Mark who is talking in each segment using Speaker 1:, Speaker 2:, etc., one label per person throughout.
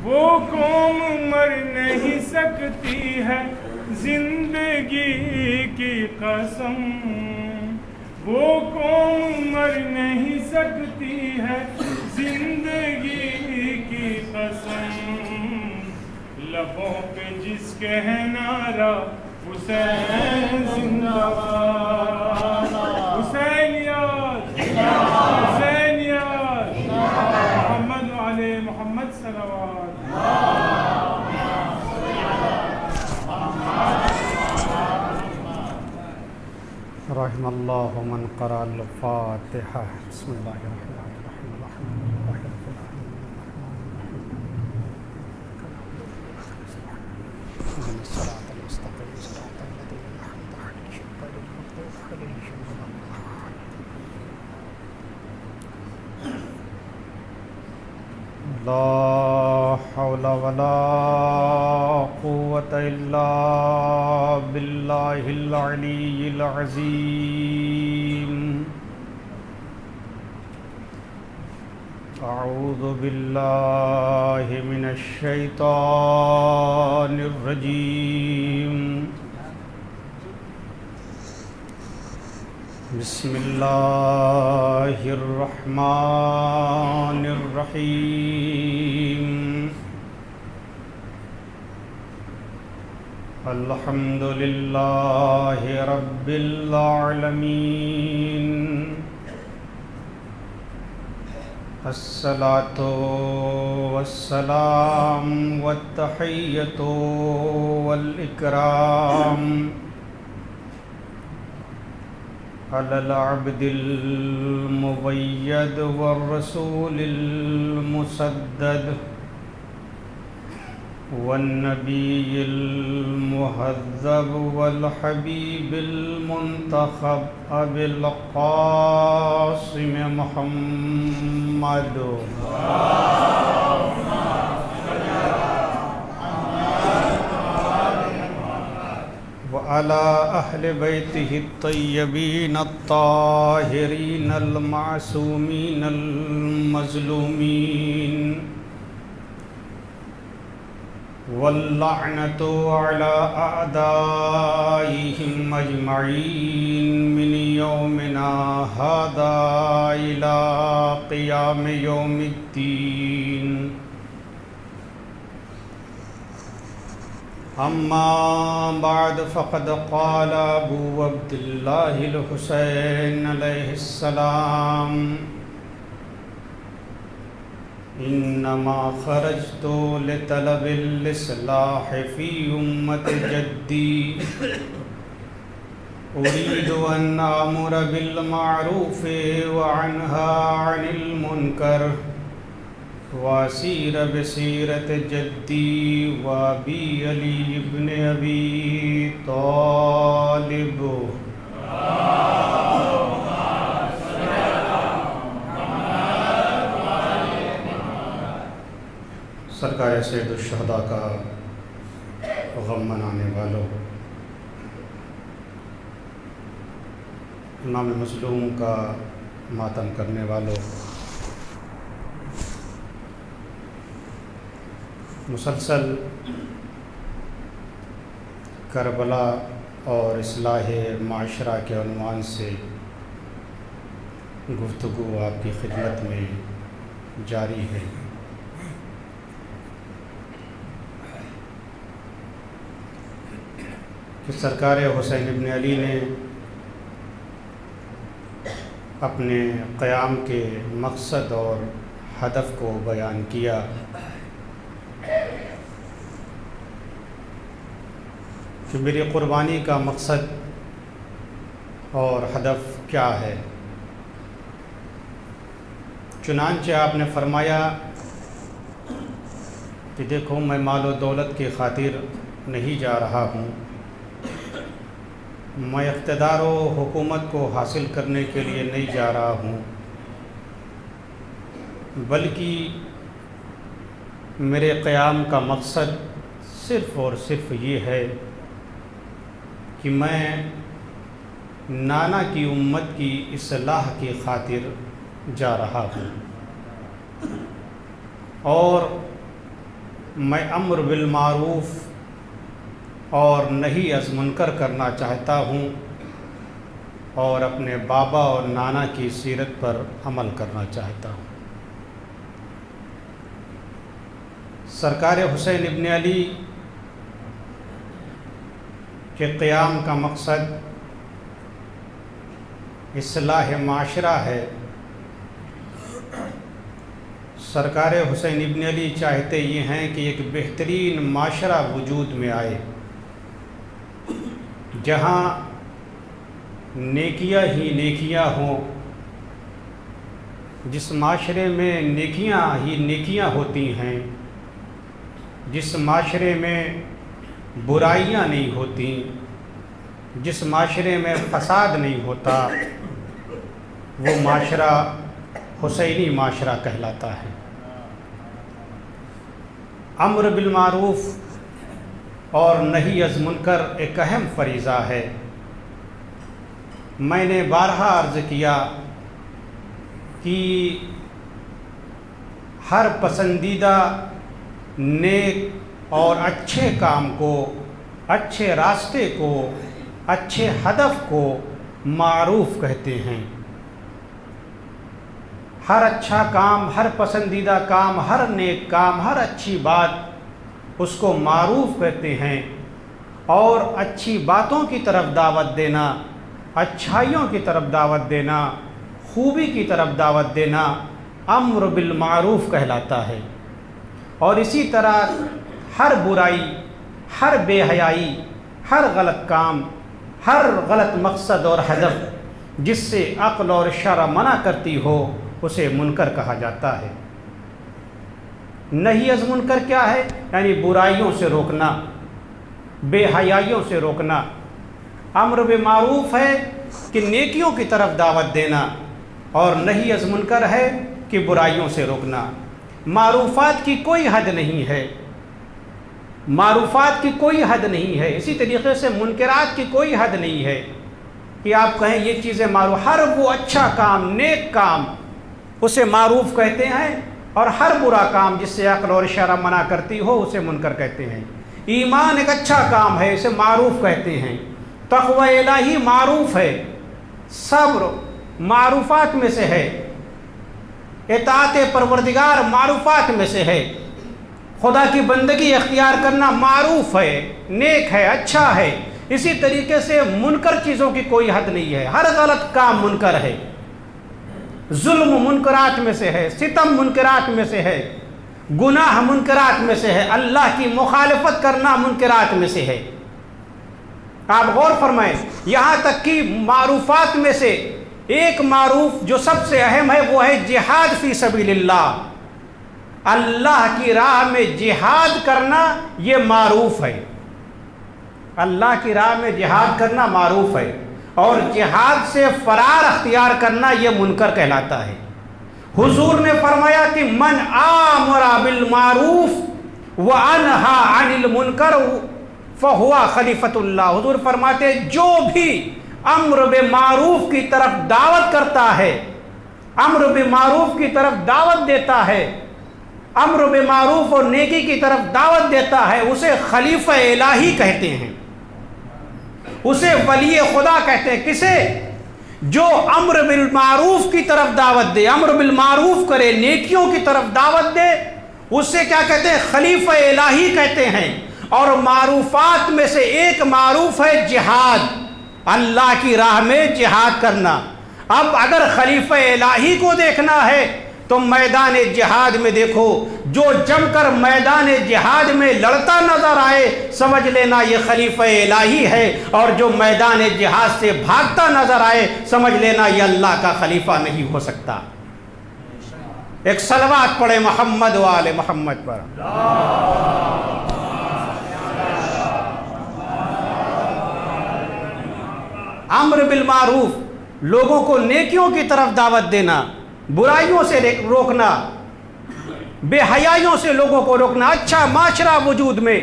Speaker 1: وہ قوم مر نہیں سکتی ہے زندگی کی قسم، وہ قوم مر نہیں سکتی ہے زندگی کی قسم، لبوں پہ جس کے ہے نعرہ حسین زندہ باد، حسین یاد، حسین یاد، محمد علیہ محمد صلوات۔
Speaker 2: رحم اللہ من قرأ الفاتحہ۔ بسم اللہ الرحمن الرحیم الحمد للہ رب العالمین الصراط المستقیم صراط الذین انعمت علیہم غیر المغضوب علیہم ولا الضالین۔ لا حول ولا قوة الا باللہ العلی العظیم۔ اعوذ باللہ من الشیطان الرجیم۔ بسم اللہ الرحمن الرحیم۔ الحمد للہ رب العالمین، الصلاۃ والسلام والتحیۃ والاکرام علی العبد المؤید والرسول المسدد والنبی المہذب والحبیب المنتخب ابی القاسم محمد وعلی اہل بیتہ الطیبین الطاہرین المعصومین المظلومین، واللعنۃ علی اعدائہم اجمعین من یومنا ھذا الی قیام یوم الدین۔ اما بعد فقد قال ابو عبد اللہ الحسین علیہ السلام: انما خرجت لطلب الاصلاح فی امت جدی، اريد ان آمر بالمعروف وانہی عن المنکر، واسیر بسیرت جدی وابی علی ابن ابی طالب۔ سرکار سید الشہداء کا غم منانے والوں، امام مظلوم کا ماتم کرنے والوں، مسلسل کربلا اور اصلاح معاشرہ کے عنوان سے گفتگو آپ کی خدمت میں جاری ہے۔ کہ سرکار حسین ابن علی نے اپنے قیام کے مقصد اور ہدف کو بیان کیا کہ میری قربانی کا مقصد اور ہدف کیا ہے۔ چنانچہ آپ نے فرمایا کہ دیکھو، میں مال و دولت کی خاطر نہیں جا رہا ہوں، میں اقتدار و حکومت کو حاصل کرنے کے لیے نہیں جا رہا ہوں، بلکہ میرے قیام کا مقصد صرف اور صرف یہ ہے کہ میں نانا کی امت کی اصلاح کی خاطر جا رہا ہوں، اور میں امر بالمعروف اور نہی از منکر کرنا چاہتا ہوں اور اپنے بابا اور نانا کی سیرت پر عمل کرنا چاہتا ہوں۔ سرکار حسین ابن علی کے قیام کا مقصد اصلاح معاشرہ ہے۔ سرکار حسین ابن علی چاہتے یہ ہیں کہ ایک بہترین معاشرہ وجود میں آئے جہاں نیکیاں ہی نیکیاں ہوں، جس معاشرے میں نیکیاں ہی نیکیاں ہوتی ہیں، جس معاشرے میں برائیاں نہیں ہوتی، جس معاشرے میں فساد نہیں ہوتا، وہ معاشرہ حسینی معاشرہ کہلاتا ہے۔ امر بالمعروف اور نہی از منکر ایک اہم فریضہ ہے۔ میں نے بارہا عرض کیا کہ ہر پسندیدہ نیک اور اچھے کام کو، اچھے راستے کو، اچھے ہدف کو معروف کہتے ہیں۔ ہر اچھا کام، ہر پسندیدہ کام، ہر نیک کام، ہر اچھی بات اس کو معروف کہتے ہیں۔ اور اچھی باتوں کی طرف دعوت دینا، اچھائیوں کی طرف دعوت دینا، خوبی کی طرف دعوت دینا امر بالمعروف کہلاتا ہے۔ اور اسی طرح ہر برائی، ہر بے حیائی، ہر غلط کام، ہر غلط مقصد اور ہدف جس سے عقل اور شرع منع کرتی ہو اسے منکر کہا جاتا ہے۔ نہی از منکر کیا ہے؟ یعنی برائیوں سے روکنا، بے حیائیوں سے روکنا۔ امر بالمعروف ہے کہ نیکیوں کی طرف دعوت دینا، اور نہی از منکر ہے کہ برائیوں سے روکنا۔ معروفات کی کوئی حد نہیں ہے، معروفات کی کوئی حد نہیں ہے۔ اسی طریقے سے منکرات کی کوئی حد نہیں ہے کہ آپ کہیں یہ چیزیں معروف۔ ہر وہ اچھا کام، نیک کام اسے معروف کہتے ہیں، اور ہر برا کام جس سے عقل اور شرع منع کرتی ہو اسے منکر کہتے ہیں۔ ایمان ایک اچھا کام ہے، اسے معروف کہتے ہیں۔ تقوی الہی معروف ہے، صبر معروفات میں سے ہے، اطاعت پروردگار معروفات میں سے ہے، خدا کی بندگی اختیار کرنا معروف ہے، نیک ہے، اچھا ہے۔ اسی طریقے سے منکر چیزوں کی کوئی حد نہیں ہے، ہر غلط کام منکر ہے۔ ظلم منکرات میں سے ہے، ستم منکرات میں سے ہے، گناہ منکرات میں سے ہے، اللہ کی مخالفت کرنا منکرات میں سے ہے۔ آپ غور فرمائیں، یہاں تک کہ معروفات میں سے ایک معروف جو سب سے اہم ہے وہ ہے جہاد فی سبیل اللہ۔ اللہ کی راہ میں جہاد کرنا یہ معروف ہے، اللہ کی راہ میں جہاد کرنا معروف ہے، اور جہاد سے فرار اختیار کرنا یہ منکر کہلاتا ہے۔ حضور نے فرمایا کہ من آمر بالمعروف وانہا عن المنکر فہو خلیفۃ اللہ۔ حضور فرماتے جو بھی امر بالمعروف کی طرف دعوت کرتا ہے، امر بالمعروف کی طرف دعوت دیتا ہے، امر بالمعروف اور نیکی کی طرف دعوت دیتا ہے، اسے خلیفہ الہی کہتے ہیں، اسے ولی خدا کہتے ہیں۔ کسے؟ جو امر بالمعروف کی طرف دعوت دے، امر بالمعروف کرے، نیکیوں کی طرف دعوت دے، اسے کیا کہتے ہیں؟ خلیفہ الہی کہتے ہیں۔ اور معروفات میں سے ایک معروف ہے جہاد، اللہ کی راہ میں جہاد کرنا۔ اب اگر خلیفہ الہی کو دیکھنا ہے تو میدان جہاد میں دیکھو، جو جم کر میدان جہاد میں لڑتا نظر آئے سمجھ لینا یہ خلیفہ الہی ہے، اور جو میدان جہاد سے بھاگتا نظر آئے سمجھ لینا یہ اللہ کا خلیفہ نہیں ہو سکتا۔ ایک صلوات پڑھے محمد و آل محمد پر۔ امر بالمعروف، لوگوں کو نیکیوں کی طرف دعوت دینا، برائیوں سے روکنا، بے حیائیوں سے لوگوں کو روکنا، اچھا معاشرہ وجود میں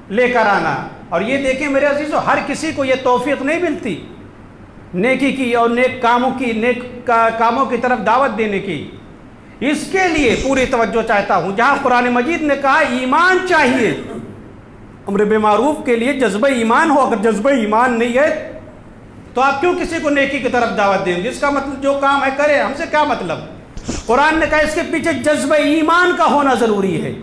Speaker 2: لے کر آنا۔ اور یہ دیکھیں میرے عزیزو، ہر کسی کو یہ توفیق نہیں ملتی نیکی کی اور نیک کاموں کی طرف دعوت دینے کی۔ اس کے لیے پوری توجہ چاہتا ہوں. جہاں قرآن مجید نے کہا ایمان چاہیے، امر بالمعروف کے لیے جذبہ ایمان ہو. اگر جذبہ ایمان نہیں ہے تو آپ کیوں کسی کو نیکی کی طرف دعوت دیں گے؟ اس کا مطلب جو کام ہے کرے، ہم سے کیا مطلب؟ قرآن نے کہا اس کے پیچھے جذبہ ایمان کا ہونا ضروری ہے.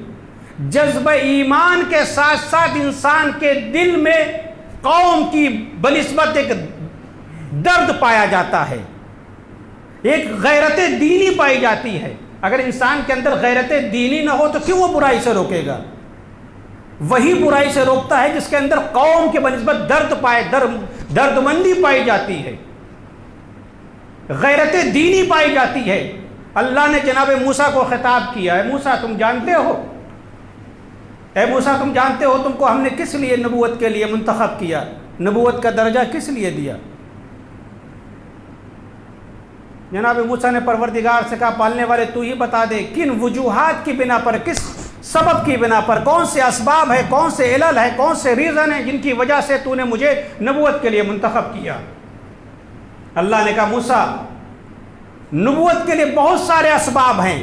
Speaker 2: جذبہ ایمان کے ساتھ ساتھ انسان کے دل میں قوم کی بنسبت ایک درد پایا جاتا ہے، ایک غیرت دینی پائی جاتی ہے. اگر انسان کے اندر غیرت دینی نہ ہو تو کیوں وہ برائی سے روکے گا؟ وہی برائی سے روکتا ہے جس کے اندر قوم کے بنسبت درد مندی پائی جاتی ہے، غیرت دینی پائی جاتی ہے. اللہ نے جناب موسیٰ کو خطاب کیا، اے موسیٰ تم جانتے ہو، اے موسیٰ تم جانتے ہو تم کو ہم نے کس لیے نبوت کے لیے منتخب کیا، نبوت کا درجہ کس لیے دیا؟ جناب موسیٰ نے پروردگار سے کہا پالنے والے تو ہی بتا دے کن وجوہات کی بنا پر، کس سبب کی بنا پر، کون سے اسباب ہے، کون سے علل ہے، کون سے ریزن ہیں جن کی وجہ سے تو نے مجھے نبوت کے لیے منتخب کیا. اللہ نے کہا موسیٰ نبوت کے لیے بہت سارے اسباب ہیں،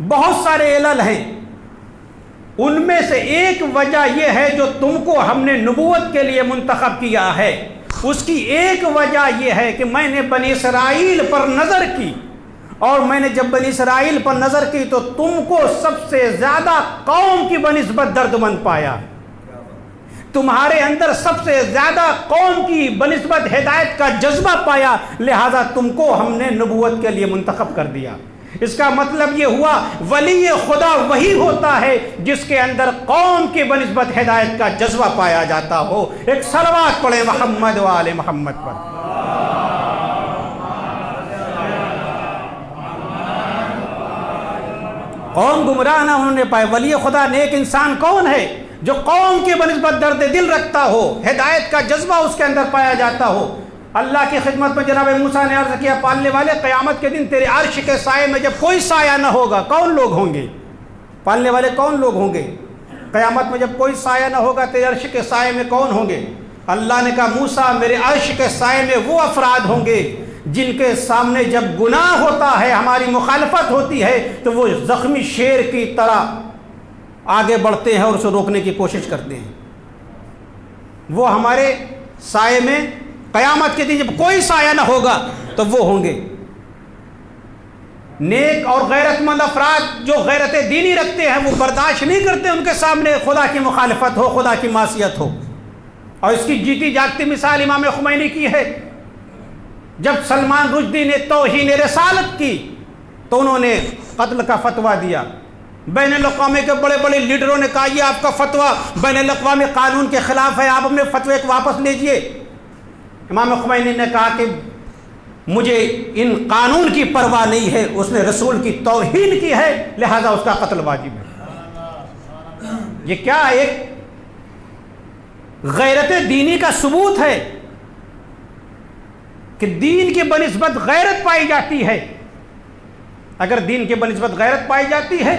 Speaker 2: بہت سارے علل ہیں، ان میں سے ایک وجہ یہ ہے جو تم کو ہم نے نبوت کے لیے منتخب کیا ہے. اس کی ایک وجہ یہ ہے کہ میں نے بنی اسرائیل پر نظر کی، اور میں نے جب بنی اسرائیل پر نظر کی تو تم کو سب سے زیادہ قوم کی بنسبت درد مند پایا. تمہارے اندر سب سے زیادہ قوم کی بنسبت ہدایت کا جذبہ پایا، لہذا تم کو ہم نے نبوت کے لیے منتخب کر دیا. اس کا مطلب یہ ہوا ولی خدا وہی ہوتا ہے جس کے اندر قوم کی بنسبت ہدایت کا جذبہ پایا جاتا ہو. ایک صلوات پڑھیں محمد و آل محمد پر. قوم گمراہ نہ ہونے پائے. ولی خدا نیک انسان کون ہے؟ جو قوم کی بنسبت درد دل رکھتا ہو، ہدایت کا جذبہ اس کے اندر پایا جاتا ہو. اللہ کی خدمت میں جناب موسیٰ نے عرض کیا پالنے والے قیامت کے دن تیرے عرش کے سائے میں جب کوئی سایہ نہ ہوگا کون لوگ ہوں گے؟ پالنے والے کون لوگ ہوں گے؟ قیامت میں جب کوئی سایہ نہ ہوگا تیرے عرش کے سائے میں کون ہوں گے؟ اللہ نے کہا موسیٰ میرے عرش کے سائے میں وہ افراد ہوں گے جن کے سامنے جب گناہ ہوتا ہے، ہماری مخالفت ہوتی ہے تو وہ زخمی شیر کی طرح آگے بڑھتے ہیں اور اسے روکنے کی کوشش کرتے ہیں. وہ ہمارے سائے میں قیامت کے دن جب کوئی سایہ نہ ہوگا تو وہ ہوں گے. نیک اور غیرت مند افراد جو غیرت دینی رکھتے ہیں وہ برداشت نہیں کرتے ان کے سامنے خدا کی مخالفت ہو، خدا کی معصیت ہو. اور اس کی جیتی جاگتی مثال امام خمینی کی ہے. جب سلمان رشدی نے توہین رسالت کی تو انہوں نے قتل کا فتویٰ دیا. بین الاقوامی کے بڑے بڑے لیڈروں نے کہا یہ آپ کا فتویٰ بین الاقوامی قانون کے خلاف ہے، آپ اپنے فتوے کو واپس لیجئے. امام خمینی نے کہا کہ مجھے ان قانون کی پرواہ نہیں ہے، اس نے رسول کی توہین کی ہے لہذا اس کا قتل واجب ہے. یہ کیا ایک غیرت دینی کا ثبوت ہے کہ دین کی بنسبت غیرت پائی جاتی ہے. اگر دین کی بنسبت غیرت پائی جاتی ہے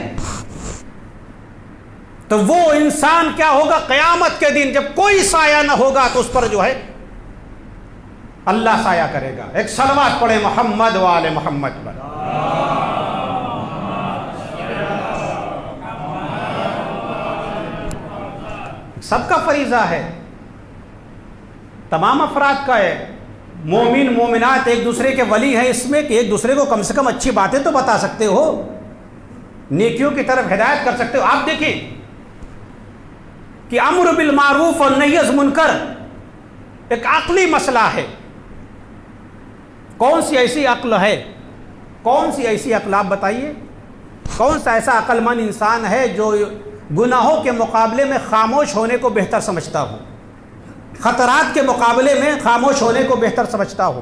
Speaker 2: تو وہ انسان کیا ہوگا؟ قیامت کے دن جب کوئی سایہ نہ ہوگا تو اس پر جو ہے اللہ سایہ کرے گا. ایک صلوات پڑھیں محمد و آل محمد پر. سب کا فریضہ ہے، تمام افراد کا ہے. مومن مومنات ایک دوسرے کے ولی ہیں اس میں کہ ایک دوسرے کو کم سے کم اچھی باتیں تو بتا سکتے ہو، نیکیوں کی طرف ہدایت کر سکتے ہو. آپ دیکھیں کہ امر بالمعروف اور نہی از منکر ایک عقلی مسئلہ ہے. کون سی ایسی عقل ہے، کون سی ایسی عقل آپ بتائیے، کون سا ایسا عقل مند انسان ہے جو گناہوں کے مقابلے میں خاموش ہونے کو بہتر سمجھتا ہو، خطرات کے مقابلے میں خاموش ہونے کو بہتر سمجھتا ہو،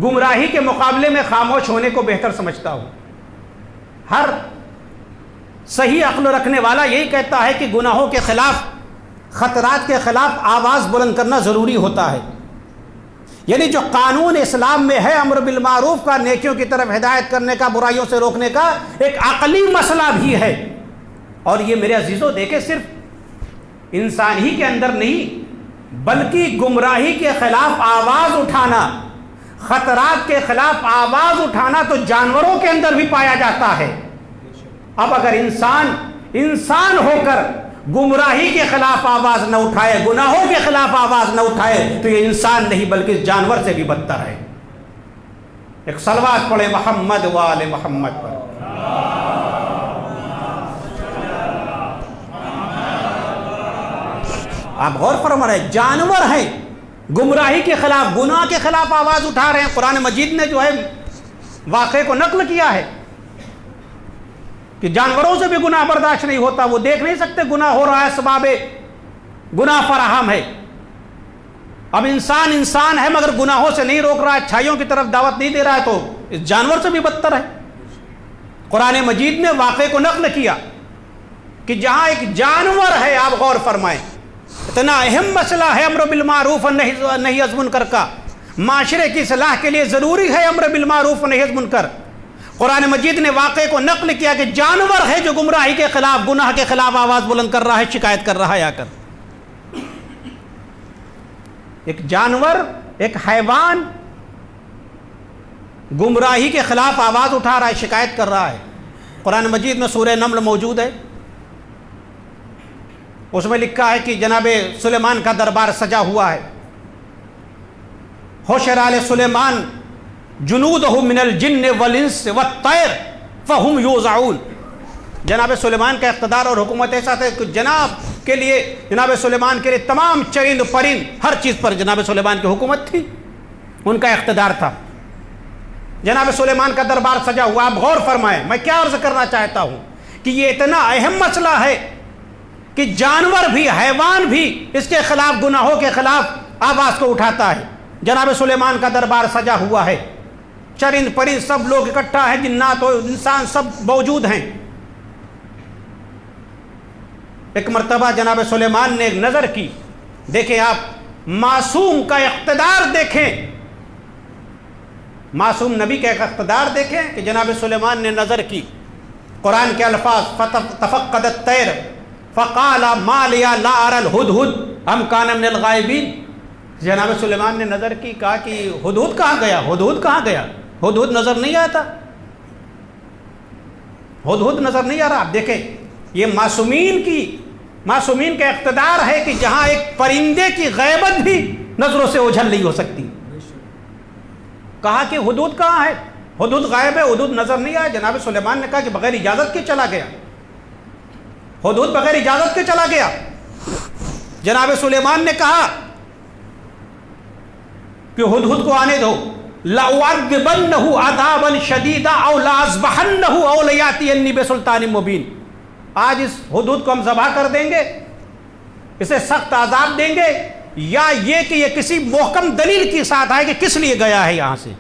Speaker 2: گمراہی کے مقابلے میں خاموش ہونے کو بہتر سمجھتا ہو. ہر صحیح عقل رکھنے والا یہی کہتا ہے کہ گناہوں کے خلاف، خطرات کے خلاف آواز بلند کرنا ضروری ہوتا ہے. یعنی جو قانون اسلام میں ہے امر بالمعروف کا، نیکیوں کی طرف ہدایت کرنے کا، برائیوں سے روکنے کا، ایک عقلی مسئلہ بھی ہے. اور یہ میرے عزیزوں دیکھیں صرف انسان ہی کے اندر نہیں بلکہ گمراہی کے خلاف آواز اٹھانا، خطرات کے خلاف آواز اٹھانا تو جانوروں کے اندر بھی پایا جاتا ہے. اب اگر انسان ہو کر گمراہی کے خلاف آواز نہ اٹھائے, گناہوں کے خلاف آواز نہ اٹھائے, تو یہ انسان نہیں بلکہ اس جانور سے بھی بدتر ہے. ایک صلوات پڑھے محمد و آل محمد پر. آپ غور فرما رہے, جانور ہیں, گمراہی کے خلاف, گناہ کے خلاف آواز اٹھا رہے ہیں. قرآن مجید نے جو ہے واقعے کو نقل کیا ہے کہ جانوروں سے بھی گناہ برداشت نہیں ہوتا, وہ دیکھ نہیں سکتے گناہ ہو رہا ہے, اسباب گناہ فراہم ہے. اب انسان ہے مگر گناہوں سے نہیں روک رہا ہے, اچھائیوں کی طرف دعوت نہیں دے رہا ہے, تو اس جانور سے بھی بدتر ہے. قرآن مجید نے واقعے کو نقل کیا کہ جہاں ایک جانور ہے, آپ غور فرمائیں, اتنا اہم مسئلہ ہے امر بالمعروف اور نہی عن المنکر کا, معاشرے کی اصلاح کے لیے ضروری ہے امر بالمعروف اور نہی عن المنکر. قرآن مجید نے واقعے کو نقل کیا کہ جانور ہے جو گمراہی کے خلاف, گناہ کے خلاف آواز بلند کر رہا ہے, شکایت کر رہا ہے. آ کر ایک جانور, ایک حیوان گمراہی کے خلاف آواز اٹھا رہا ہے, شکایت کر رہا ہے. قرآن مجید میں سورہ نمل موجود ہے, اس میں لکھا ہے کہ جناب سلیمان کا دربار سجا ہوا ہے. حشر آل سلیمان جنودہ من الجن والانس والطیر فہم یوزعون. جناب سلیمان کا اقتدار اور حکومت ایسا تھا کہ جناب سلیمان کے لیے تمام چرند پرند ہر چیز پر جناب سلیمان کی حکومت تھی, ان کا اقتدار تھا. جناب سلیمان کا دربار سجا ہوا. آپ غور فرمائیں, میں کیا عرض کرنا چاہتا ہوں کہ یہ اتنا اہم مسئلہ ہے کہ جانور بھی, حیوان بھی اس کے خلاف, گناہوں کے خلاف آواز کو اٹھاتا ہے. جناب سلیمان کا دربار سجا ہوا ہے, چرند پرند سب لوگ اکٹھا ہیں, جنات و انسان سب موجود ہیں. ایک مرتبہ جناب سلیمان نے ایک نظر کی. دیکھیں آپ, معصوم کا اقتدار دیکھیں, معصوم نبی کا ایک اقتدار دیکھیں کہ جناب سلیمان نے نظر کی. قرآن کے الفاظ فتفقد الطیر فقال ما لي لا ارى الهدهد ام كان من الغائبین. جناب سلیمان نے نظر کی, کہا کہ ہدہد کہاں گیا, ہدہد کہاں گیا, ہدہد نظر نہیں آتا, ہدہد نظر نہیں آ رہا. آپ دیکھیں, یہ معصومین کا اقتدار ہے کہ جہاں ایک پرندے کی غیبت بھی نظروں سے اوجھل نہیں ہو سکتی. کہا کہ ہدہد کہاں ہے, ہدہد غائب ہے, ہدہد نظر نہیں آیا. جناب سلیمان نے کہا کہ بغیر اجازت کے چلا گیا, ہدہد بغیر اجازت کے چلا گیا. جناب سلیمان نے کہا کہ ہدہد کو آنے دو, لَأُعَذِّبَنَّهُ عَذَابًا شَدِيدًا أَوْ لَأَذْبَحَنَّهُ أَوْ لَيَأْتِيَنِّي بِسُلْطَانٍ مُبِينٍ. آج اس ہدہد کو ہم ذبح کر دیں گے, اسے سخت عذاب دیں گے, یا یہ کہ یہ کسی محکم دلیل کے ساتھ آئے کہ کس لیے گیا ہے یہاں سے.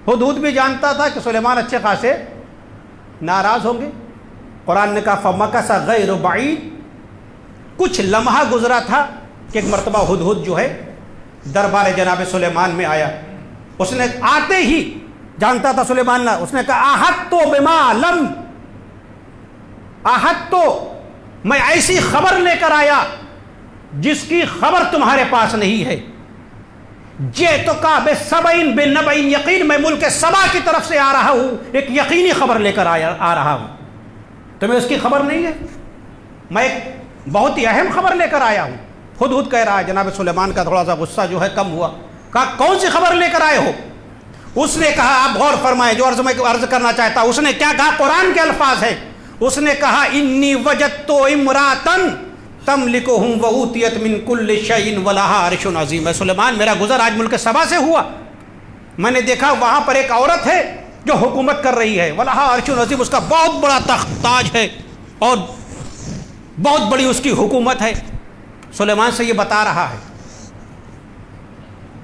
Speaker 2: ہدہد بھی جانتا تھا کہ سلیمان اچھے خاصے ناراض ہوں گے. قرآن نے کہا فَمَكَثَ غَيْرُ بَعِيدٍ, کچھ لمحہ گزرا تھا کہ ایک مرتبہ ہدہد جو ہے دربار جناب سلیمان میں آیا. اس نے آتے ہی, جانتا تھا سلیمان نے, اس نے کہا آحَطْتُ بِمَا لَمْ آحَطْتُ, میں ایسی خبر لے کر آیا جس کی خبر تمہارے پاس نہیں ہے. جِئْتُکَ بِسَبَإٍ بِنَبَإٍ یقین, میں ملک سبا کی طرف سے آ رہا ہوں, ایک یقینی خبر لے کر آ رہا ہوں. تمہیں اس کی خبر نہیں ہے, میں ایک بہت ہی اہم خبر لے کر آیا ہوں. ہدہد کہہ رہا ہے. جناب سلیمان کا تھوڑا سا غصہ جو ہے کم ہوا. کہا کون سی خبر لے کر آئے ہو؟ اس نے کہا, آپ غور فرمائیں جو میں عرض کرنا چاہتا ہوں. اس نے کیا کہا, قرآن کے الفاظ ہیں. اس نے کہا انی وجدت امراتن تملکہم وأوتیت من کل شیء ولہا عرش عظیم. سلیمان, میرا گزر آج ملک سبا سے ہوا, میں نے دیکھا وہاں پر ایک عورت ہے جو حکومت کر رہی ہے. ولہا عرش عظیم, اس کا بہت بڑا تخت تاج ہے اور بہت بڑی اس کی حکومت ہے. سلیمان سے یہ بتا رہا ہے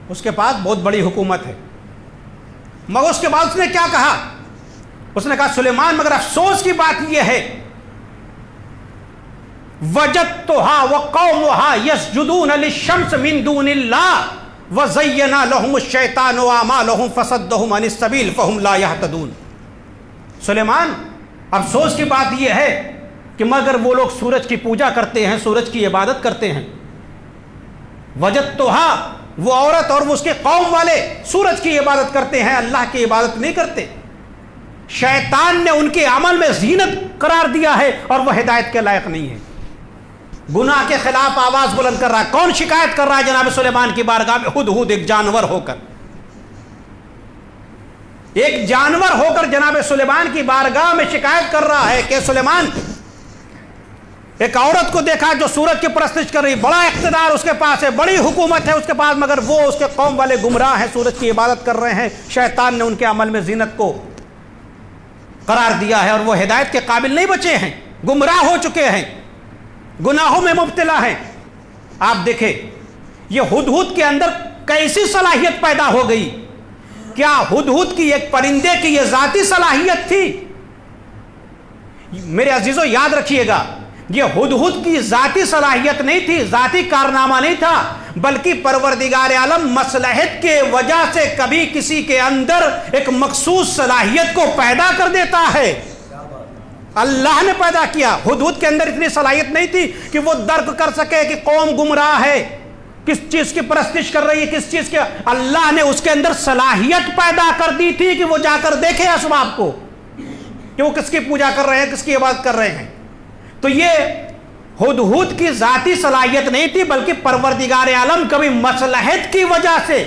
Speaker 2: اس کے پاس بہت بڑی حکومت ہے. مگر اس کے بعد اس نے کیا کہا, اس نے کہا سلیمان مگر افسوس کی بات یہ ہے وجدتها وقومها يسجدون للشمس من دون الله وزين لهم الشيطان اعمالهم فصدهم عن السبيل فهم لا يهتدون. سلیمان, افسوس کی بات یہ ہے کہ مگر وہ لوگ سورج کی پوجا کرتے ہیں, سورج کی عبادت کرتے ہیں. وجدتها, وہ عورت اور اس کے قوم والے سورج کی عبادت کرتے ہیں، اللہ کی عبادت نہیں کرتے۔ شیطان نے ان کے عمل میں زینت قرار دیا ہے اور وہ ہدایت کے لائق نہیں ہے۔ گناہ کے خلاف آواز بلند کر رہا ہے۔ کون شکایت کر رہا ہے جناب سلیمان کی بارگاہ میں؟ ہدہد ایک جانور ہو کر، ایک جانور ہو کر جناب سلیمان کی بارگاہ میں شکایت کر رہا ہے کہ سلیمان، ایک عورت کو دیکھا جو سورج کی پرستش کر رہی، بڑا اقتدار اس کے پاس ہے، بڑی حکومت ہے اس کے پاس، مگر وہ اس کے قوم والے گمراہ ہیں، سورج کی عبادت کر رہے ہیں۔ شیطان نے ان کے عمل میں زینت کو قرار دیا ہے اور وہ ہدایت کے قابل نہیں بچے ہیں، گمراہ ہو چکے ہیں، گناہوں میں مبتلا ہیں۔ آپ دیکھیں یہ ہدہد کے اندر کیسی صلاحیت پیدا ہو گئی؟ کیا ہدہد کی ایک پرندے کی یہ ذاتی صلاحیت تھی؟ میرے عزیزو یاد رکھیے گا، یہ ہدہد کی ذاتی صلاحیت نہیں تھی، ذاتی کارنامہ نہیں تھا، بلکہ پروردگار عالم مصلحت کے وجہ سے کبھی کسی کے اندر ایک مخصوص صلاحیت کو پیدا کر دیتا ہے۔ اللہ نے پیدا کیا۔ ہدہد کے اندر اتنی صلاحیت نہیں تھی کہ وہ درک کر سکے کہ قوم گمراہ ہے، کس چیز کی پرستش کر رہی ہے، کس چیز کے۔ اللہ نے اس کے اندر صلاحیت پیدا کر دی تھی کہ وہ جا کر دیکھے اسباب کو کہ وہ کس کی پوجا کر رہے ہیں، کس کی عبادت کر رہے ہیں۔ تو یہ ہدہد کی ذاتی صلاحیت نہیں تھی، بلکہ پروردگار عالم کبھی مصلحت کی وجہ سے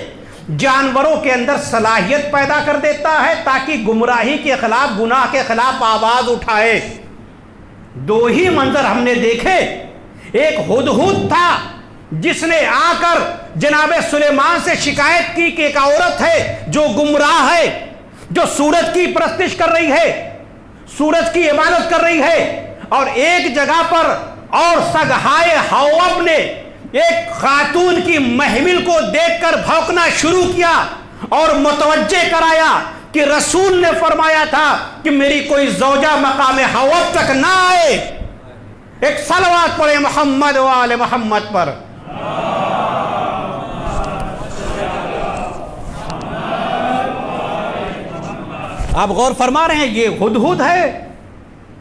Speaker 2: جانوروں کے اندر صلاحیت پیدا کر دیتا ہے تاکہ گمراہی کے خلاف، گناہ کے خلاف آواز اٹھائے۔ دو ہی منظر ہم نے دیکھے، ایک ہدہد تھا جس نے آ کر جناب سلیمان سے شکایت کی کہ ایک عورت ہے جو گمراہ ہے، جو سورج کی پرستش کر رہی ہے، سورج کی عبادت کر رہی ہے، اور ایک جگہ پر اور سگہائے حواب نے ایک خاتون کی محمل کو دیکھ کر بھونکنا شروع کیا اور متوجہ کرایا کہ رسول نے فرمایا تھا کہ میری کوئی زوجہ مقام حواب تک نہ آئے۔ ایک صلوات پڑھے محمد و آل محمد پر۔ آپ غور فرما رہے ہیں، یہ ہدہد ہے،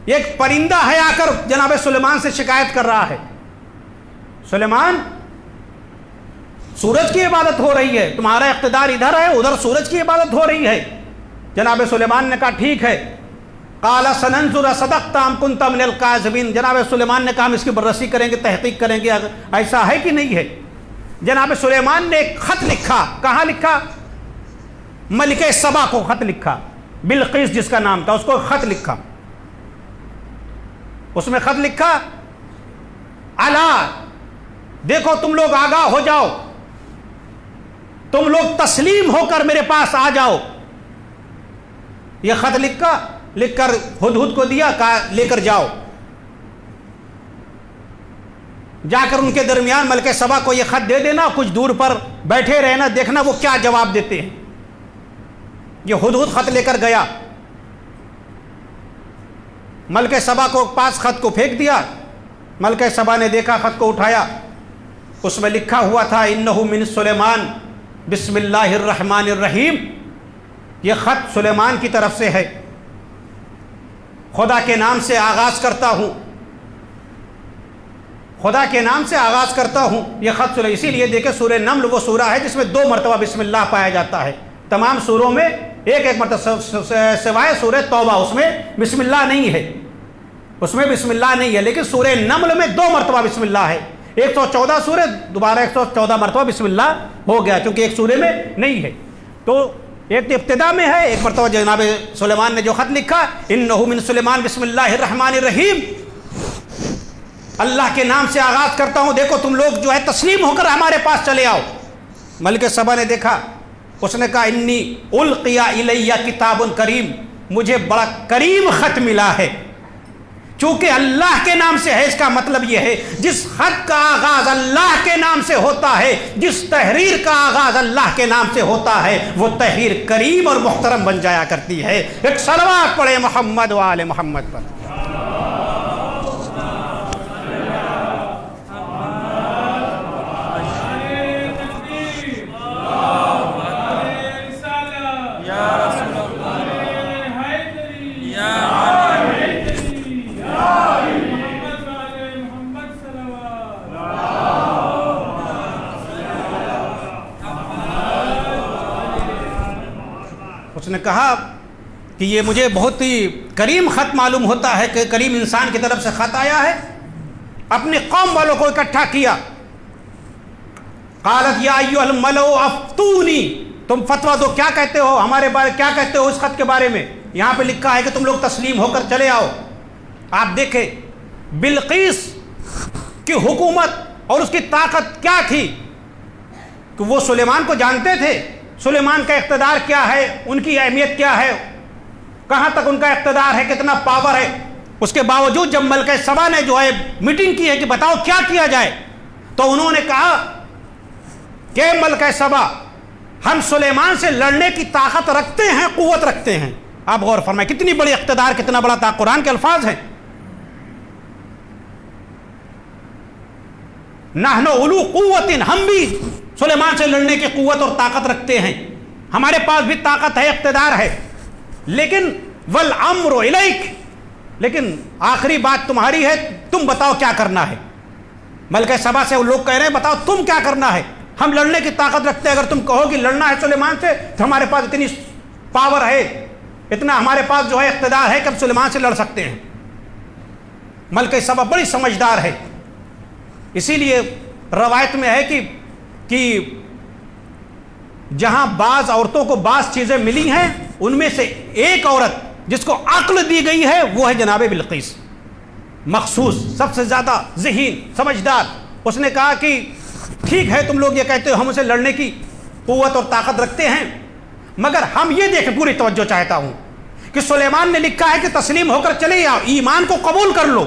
Speaker 2: ایک پرندہ ہے، آ کر جناب سلیمان سے شکایت کر رہا ہے، سلیمان سورج کی عبادت ہو رہی ہے، تمہارا اقتدار ادھر ہے، ادھر سورج کی عبادت ہو رہی ہے۔ جناب سلیمان نے کہا ٹھیک ہے، قال سننظر صدقت ام کنت من الکاذبین۔ جناب سلیمان نے کہا ہم اس کی بررسی کریں گے، تحقیق کریں گے ایسا ہے کہ نہیں ہے۔ جناب سلیمان نے ایک خط لکھا، کہاں لکھا؟ ملکہ سبا کو خط لکھا، بلقیس جس کا نام تھا، اس کو خط لکھا۔ اس میں خط لکھا، الا دیکھو تم لوگ آگاہ ہو جاؤ، تم لوگ تسلیم ہو کر میرے پاس آ جاؤ۔ یہ خط لکھ کر ہدہد کو دیا، کہا لے کر جاؤ۔ جا کر ان کے درمیان ملکہ سبا کو یہ خط دے دینا، کچھ دور پر بیٹھے رہنا، دیکھنا وہ کیا جواب دیتے ہیں۔ یہ ہدہد خط لے کر گیا، ملکہ سبا کو پاس خط کو پھینک دیا۔ ملکہ سبا نے دیکھا، خط کو اٹھایا، اس میں لکھا ہوا تھا انہ من سلیمان بسم اللہ الرحمن الرحیم۔ یہ خط سلیمان کی طرف سے ہے، خدا کے نام سے آغاز کرتا ہوں، خدا کے نام سے آغاز کرتا ہوں۔ یہ خط اسی لیے دیکھیں سورہ نمل وہ سورہ ہے جس میں 2 مرتبہ بسم اللہ پایا جاتا ہے، تمام سوروں میں ایک مرتبہ سوائے سورہ توبہ، اس میں بسم اللہ نہیں ہے، اس میں بسم اللہ نہیں ہے، لیکن سورہ نمل میں 2 مرتبہ بسم اللہ ہے۔ 114 سورہ، دوبارہ 114 مرتبہ بسم اللہ ہو گیا کیونکہ ایک سورے میں نہیں ہے۔ تو ایک ابتدا میں ہے، ایک مرتبہ جناب سلیمان نے جو خط لکھا انہ من سلیمان بسم اللہ الرحمن الرحیم، اللہ کے نام سے آغاز کرتا ہوں، دیکھو تم لوگ جو ہے تسلیم ہو کر ہمارے پاس چلے آؤ۔ ملکہ سبا نے دیکھا، اس نے کہا انی القی الی کتاب کریم، مجھے بڑا کریم خط ملا ہے۔ چونکہ اللہ کے نام سے ہے، اس کا مطلب یہ ہے جس خط کا آغاز اللہ کے نام سے ہوتا ہے، جس تحریر کا آغاز اللہ کے نام سے ہوتا ہے، وہ تحریر کریم اور محترم بن جایا کرتی ہے۔ ایک صلوات پڑھے محمد و آل محمد پر۔ اس نے کہا کہ یہ مجھے بہت ہی کریم خط معلوم ہوتا ہے کہ کریم انسان کی طرف سے خط آیا ہے. اپنی قوم والوں کو اکٹھا کیا. قالت یا ایھا الملؤ افتونی، تم فتویٰ دو، کیا کہتے ہو ہمارے بارے، کیا کہتے ہو اس خط کے بارے میں. یہاں پہ لکھا ہے کہ تم لوگ تسلیم ہو کر چلے آؤ. آپ دیکھیں بلقیس کی حکومت اور اس کی طاقت کیا تھی کہ وہ سلیمان کو جانتے تھے. سلیمان کا اقتدار کیا ہے، ان کی اہمیت کیا ہے، کہاں تک ان کا اقتدار ہے، کتنا پاور ہے. اس کے باوجود جب ملکہ سبا نے جو ہے میٹنگ کی ہے کہ بتاؤ کیا کیا جائے، تو انہوں نے کہا کہ ملکہ سبا ہم سلیمان سے لڑنے کی طاقت رکھتے ہیں، قوت رکھتے ہیں. آپ غور فرمائیں کتنی بڑی اقتدار، کتنا بڑا طاقت. قرآن کے الفاظ ہیں نحن اولو قوت، ہم بھی سلیمان سے لڑنے کی قوت اور طاقت رکھتے ہیں، ہمارے پاس بھی طاقت ہے، اقتدار ہے. لیکن والامر الیک، لیکن آخری بات تمہاری ہے، تم بتاؤ کیا کرنا ہے. ملکہ سبا سے وہ لوگ کہہ رہے ہیں بتاؤ تم کیا کرنا ہے، ہم لڑنے کی طاقت رکھتے ہیں. اگر تم کہو کہ لڑنا ہے سلیمان سے تو ہمارے پاس اتنی پاور ہے، اتنا ہمارے پاس جو ہے اقتدار ہے کہ ہم سلیمان سے لڑ سکتے ہیں. ملکہ سبا بڑی سمجھدار ہے. اسی لیے روایت میں ہے کہ جہاں بعض عورتوں کو بعض چیزیں ملی ہیں، ان میں سے ایک عورت جس کو عقل دی گئی ہے وہ ہے جناب بلقیس. مخصوص، سب سے زیادہ ذہین، سمجھدار. اس نے کہا کہ ٹھیک ہے تم لوگ یہ کہتے ہو ہم اسے لڑنے کی قوت اور طاقت رکھتے ہیں، مگر ہم یہ دیکھیں، پوری توجہ چاہتا ہوں کہ سلیمان نے لکھا ہے کہ تسلیم ہو کر چلے آؤ، ایمان کو قبول کر لو،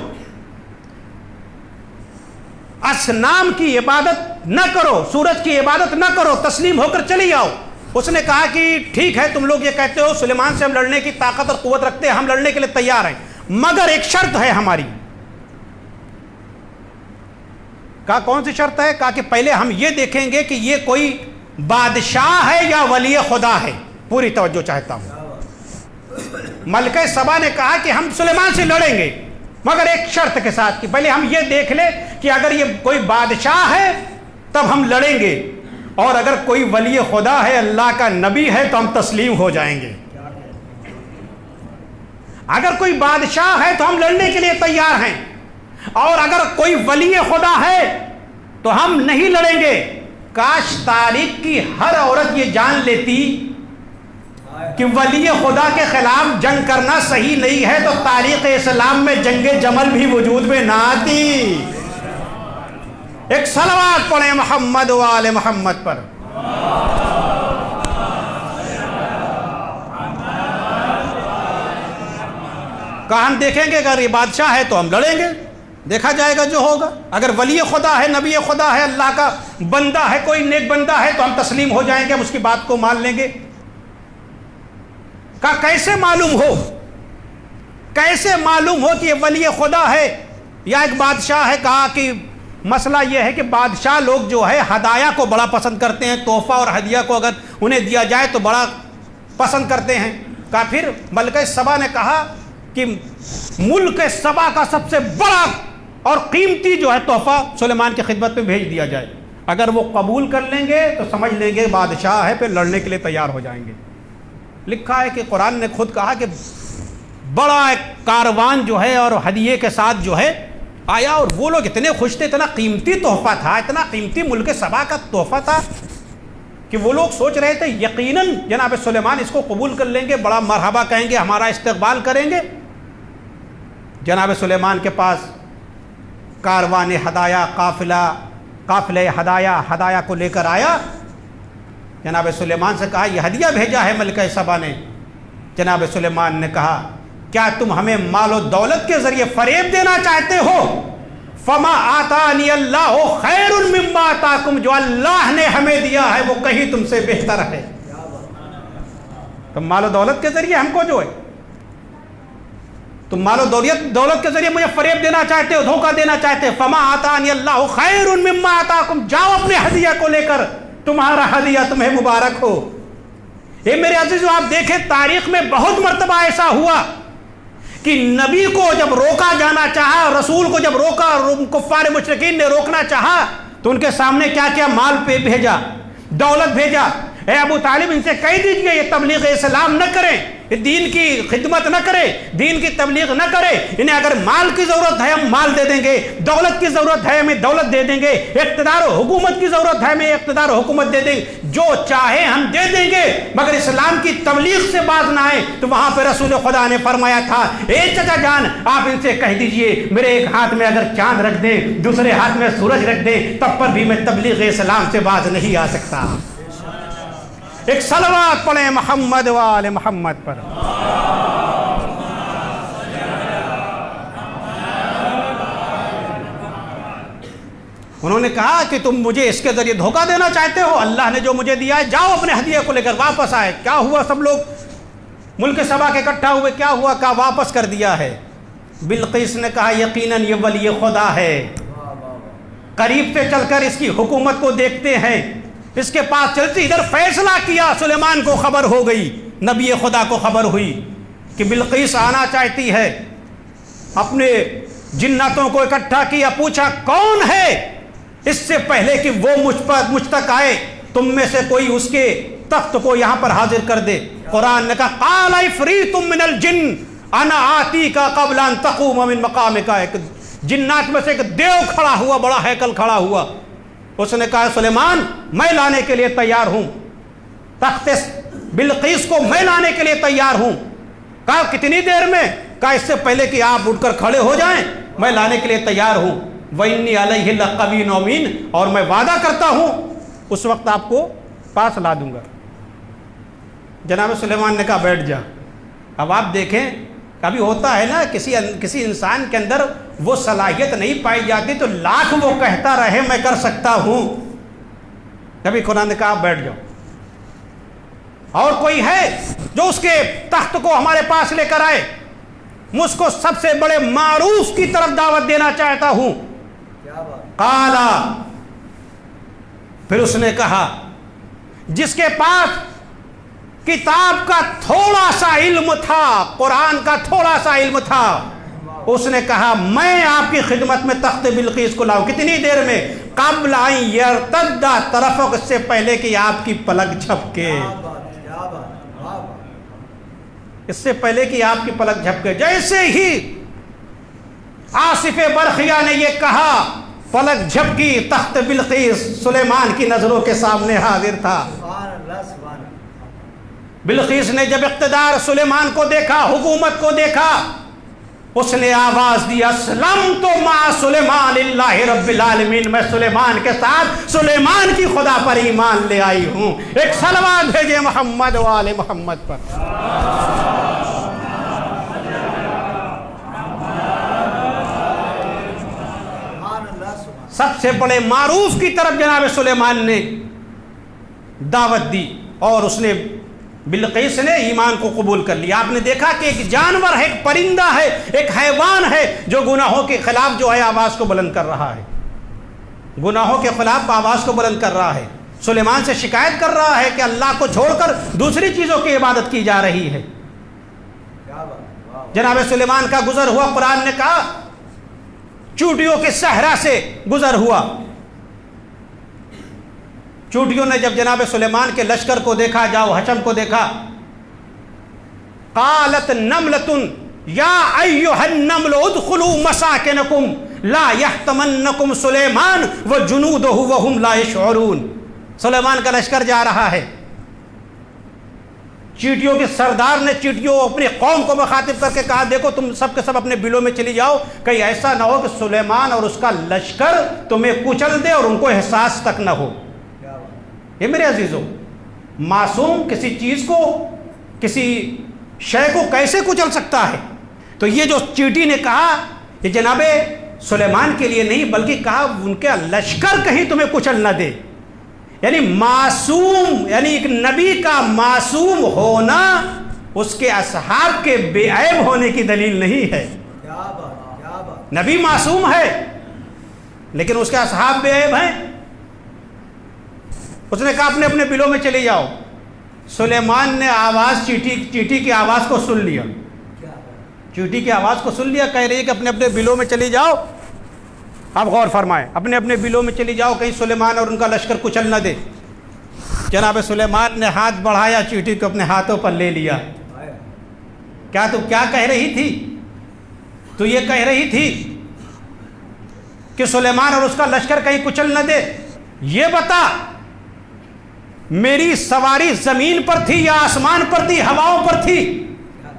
Speaker 2: اصنام کی عبادت نہ کرو، سورج کی عبادت نہ کرو، تسلیم ہو کر چلی آؤ. اس نے کہا کہ ٹھیک ہے تم لوگ یہ کہتے ہو سلیمان سے ہم لڑنے کی طاقت اور قوت رکھتے ہیں، ہم لڑنے کے لیے تیار ہیں، مگر ایک شرط ہے ہماری. کہا کون سی شرط ہے؟ کہا کہ پہلے ہم یہ دیکھیں گے کہ یہ کوئی بادشاہ ہے یا ولی خدا ہے. پوری توجہ چاہتا ہوں. ملکہ سبا نے کہا کہ ہم سلیمان سے لڑیں گے مگر ایک شرط کے ساتھ کہ پہلے ہم یہ دیکھ لیں کہ اگر یہ کوئی بادشاہ ہے تب ہم لڑیں گے، اور اگر کوئی ولی خدا ہے، اللہ کا نبی ہے، تو ہم تسلیم ہو جائیں گے. اگر کوئی بادشاہ ہے تو ہم لڑنے کے لیے تیار ہیں، اور اگر کوئی ولی خدا ہے تو ہم نہیں لڑیں گے. کاش تاریخ کی ہر عورت یہ جان لیتی کہ ولی خدا کے خلاف جنگ کرنا صحیح نہیں ہے تو تاریخ اسلام میں جنگ جمل بھی وجود میں نہ آتی. ایک صلوات پڑھیں محمد و آل محمد پر. کہا ہم دیکھیں گے اگر یہ بادشاہ ہے تو ہم لڑیں گے، دیکھا جائے گا جو ہوگا. اگر ولی خدا ہے، نبی خدا ہے، اللہ کا بندہ ہے، کوئی نیک بندہ ہے تو ہم تسلیم ہو جائیں گے، ہم اس کی بات کو مان لیں گے. کہا کیسے معلوم ہو، کیسے معلوم ہو کہ یہ ولی خدا ہے یا ایک بادشاہ ہے؟ کہا کہ مسئلہ یہ ہے کہ بادشاہ لوگ جو ہے ہدایہ کو بڑا پسند کرتے ہیں، تحفہ اور ہدیہ کو اگر انہیں دیا جائے تو بڑا پسند کرتے ہیں. کہا پھر ملکہ سبا نے کہا کہ ملک سبا کا سب سے بڑا اور قیمتی جو ہے تحفہ سلیمان کی خدمت میں بھیج دیا جائے. اگر وہ قبول کر لیں گے تو سمجھ لیں گے بادشاہ ہے، پھر لڑنے کے لیے تیار ہو جائیں گے. لکھا ہے کہ قرآن نے خود کہا کہ بڑا ایک کاروان جو ہے اور ہدیے کے ساتھ جو ہے آیا، اور وہ لوگ اتنے خوش تھے، اتنا قیمتی تحفہ تھا، اتنا قیمتی ملک سبا کا تحفہ تھا کہ وہ لوگ سوچ رہے تھے یقیناً جناب سلیمان اس کو قبول کر لیں گے، بڑا مرحبا کہیں گے، ہمارا استقبال کریں گے. جناب سلیمان کے پاس کاروان ہدایہ، قافلہ ہدایہ کو لے کر آیا. جناب سلیمان سے کہا یہ ہدیہ بھیجا ہے ملکہ سبا نے. جناب سلیمان نے کہا کیا تم ہمیں مال و دولت کے ذریعے فریب دینا چاہتے ہو؟ فما آتانی اللہ خیر مما آتاکم، جو اللہ نے ہمیں دیا ہے وہ کہیں تم سے بہتر ہے. تم مال و دولت کے ذریعے ہم کو جو ہے، تم مال و دولت کے ذریعے مجھے فریب دینا چاہتے ہو، دھوکہ دینا چاہتے ہو. فما آتانی اللہ خیر مما آتاکم، جاؤ اپنے ہدیہ کو لے کر، تمہارا ہدیہ تمہیں مبارک ہو. یہ میرے عزیزو آپ دیکھیں تاریخ میں بہت مرتبہ ایسا ہوا کہ نبی کو جب روکا جانا چاہا، رسول کو جب روکا، کفار مشرکین نے روکنا چاہا تو ان کے سامنے کیا کیا مال پہ بھیجا، دولت بھیجا. اے ابو طالب ان سے کہہ دیجئے یہ تبلیغ اسلام نہ کریں، دین کی خدمت نہ کرے، دین کی تبلیغ نہ کرے، انہیں اگر مال کی ضرورت ہے ہم مال دے دیں گے، دولت کی ضرورت ہے ہمیں دولت دے دیں گے، اقتدار و حکومت کی ضرورت ہے ہمیں اقتدار و حکومت دے دیں گے، جو چاہے ہم دے دیں گے، مگر اسلام کی تبلیغ سے باز نہ آئے۔ تو وہاں پہ رسول خدا نے فرمایا تھا اے چچا جان آپ ان سے کہہ دیجئے میرے ایک ہاتھ میں اگر چاند رکھ دیں، دوسرے ہاتھ میں سورج رکھ دیں، تب پر بھی میں تبلیغ اسلام سے باز نہیں آ سکتا۔ ایک صلوات پڑھیں محمد و آل محمد پر۔ انہوں نے کہا کہ تم مجھے اس کے ذریعے دھوکہ دینا چاہتے ہو، اللہ نے جو مجھے دیا ہے جاؤ اپنے ہدیے کو لے کر واپس آئے۔ کیا ہوا؟ سب لوگ ملک سبا کے اکٹھا ہوئے، کیا ہوا؟ کہا واپس کر دیا ہے۔ بلقیس نے کہا یقیناً یہ ولی خدا ہے، قریب سے چل کر اس کی حکومت کو دیکھتے ہیں، اس کے پاس چلتی ادھر فیصلہ کیا۔ سلیمان کو خبر ہو گئی، نبی خدا کو خبر ہوئی کہ بلقیس آنا چاہتی ہے، اپنے جناتوں کو اکٹھا کیا، پوچھا کون ہے اس سے پہلے کہ وہ مجھ تک آئے تم میں سے کوئی اس کے تخت کو یہاں پر حاضر کر دے۔ قرآن نے کہا قال عفریت من الجن انا آتیک قبل ان تقوم من مقامک، ایک جنات میں سے ایک دیو کھڑا ہوا، بڑا ہیکل کھڑا ہوا، اس نے کہا سلیمان میں لانے کے لیے تیار ہوں، تخت بلقیس کو میں لانے کے لیے تیار ہوں۔ کہا کتنی دیر میں؟ کہا اس سے پہلے کہ آپ اٹھ کر کھڑے ہو جائیں میں لانے کے لیے تیار ہوں۔ وَإِنِّي عَلَيْهِ لَقَوِيٌّ أَمِينٌ، اور میں وعدہ کرتا ہوں اس وقت آپ کو پاس لا دوں گا۔ جناب سلیمان نے کہا بیٹھ جا۔ اب آپ دیکھیں کبھی ہوتا ہے نا کسی انسان کے اندر وہ صلاحیت نہیں پائی جاتی تو لاکھ وہ کہتا رہے میں کر سکتا ہوں، کبھی قرآن نے کہا بیٹھ جاؤ۔ اور کوئی ہے جو اس کے تخت کو ہمارے پاس لے کر آئے؟ میں اس کو سب سے بڑے معروف کی طرف دعوت دینا چاہتا ہوں۔ قالا، پھر اس نے کہا جس کے پاس کتاب کا تھوڑا سا علم تھا، قرآن کا تھوڑا سا علم تھا، اس نے کہا میں آپ کی خدمت میں تخت بلقیس کو لاؤں۔ کتنی دیر میں؟ قبل ان یرتد طرفک، اس سے پہلے کہ آپ کی پلک جھپکے، اس سے پہلے کہ آپ کی پلک جھپکے۔ جیسے ہی آصف برقیہ نے یہ کہا پلک جھپکی، تخت بلقیس سلیمان کی نظروں کے سامنے حاضر تھا۔ بلقیس نے جب اقتدار سلیمان کو دیکھا، حکومت کو دیکھا، اس نے آواز دی اسلمت مع سلیمان للہ رب العالمین، میں سلیمان کے ساتھ سلیمان کی خدا پر ایمان لے آئی ہوں۔ ایک صلوات بھیجے محمد و آل محمد پر۔ سب سے بڑے معروف کی طرف جناب سلیمان نے دعوت دی اور اس نے بلقیس نے ایمان کو قبول کر لیا۔ آپ نے دیکھا کہ ایک جانور ہے، ایک پرندہ ہے، ایک حیوان ہے جو گناہوں کے خلاف جو ہے آواز کو بلند کر رہا ہے، گناہوں کے خلاف آواز کو بلند کر رہا ہے، سلیمان سے شکایت کر رہا ہے کہ اللہ کو چھوڑ کر دوسری چیزوں کی عبادت کی جا رہی ہے۔ جناب سلیمان کا گزر ہوا، قرآن نے کہا چوٹیوں کے صحرا سے گزر ہوا۔ چوٹیوں نے جب جناب سلیمان کے لشکر کو دیکھا، جاؤ حشم کو دیکھا، قالت نملۃ یا ایھا النمل ادخلوا مساکنکم لا یحطمنکم سلیمان وجنودہ وہم لا یشعرون۔ سلیمان کا لشکر جا رہا ہے، چیٹیوں کے سردار نے چیٹیوں اپنی قوم کو مخاطب کر کے کہا دیکھو تم سب کے سب اپنے بلوں میں چلی جاؤ، کہیں ایسا نہ ہو کہ سلیمان اور اس کا لشکر تمہیں کچل دے اور ان کو احساس تک نہ ہو۔ یہ میرے عزیزوں، معصوم کسی چیز کو، کسی شے کو کیسے کچل سکتا ہے؟ تو یہ جو چیٹی نے کہا یہ جناب سلیمان کے لیے نہیں بلکہ کہا ان کے لشکر کہیں تمہیں کچل نہ دے۔ یعنی معصوم، یعنی ایک نبی کا معصوم ہونا اس کے اصحاب کے بے عیب ہونے کی دلیل نہیں ہے۔ نبی معصوم ہے لیکن اس کے اصحاب بے عیب ہیں۔ اس نے کہا اپنے اپنے بلوں میں چلے جاؤ۔ سلیمان نے آواز چیٹی کی آواز کو سن لیا، چیٹی کی آواز کو سن لیا، کہہ رہی ہے کہ اپنے اپنے بلوں میں چلی جاؤ۔ آپ غور فرمائیں، اپنے اپنے بلوں میں چلی جاؤ کہیں سلیمان اور ان کا لشکر کچل نہ دے۔ جناب سلیمان نے ہاتھ بڑھایا، چیوٹی کو اپنے ہاتھوں پر لے لیا. کیا تو کیا کہہ رہی تھی؟ تو یہ کہہ رہی تھی کہ سلیمان اور اس کا لشکر کہیں کچل نہ دے. یہ بتا میری سواری زمین پر تھی یا آسمان پر تھی، ہواؤں پر تھی؟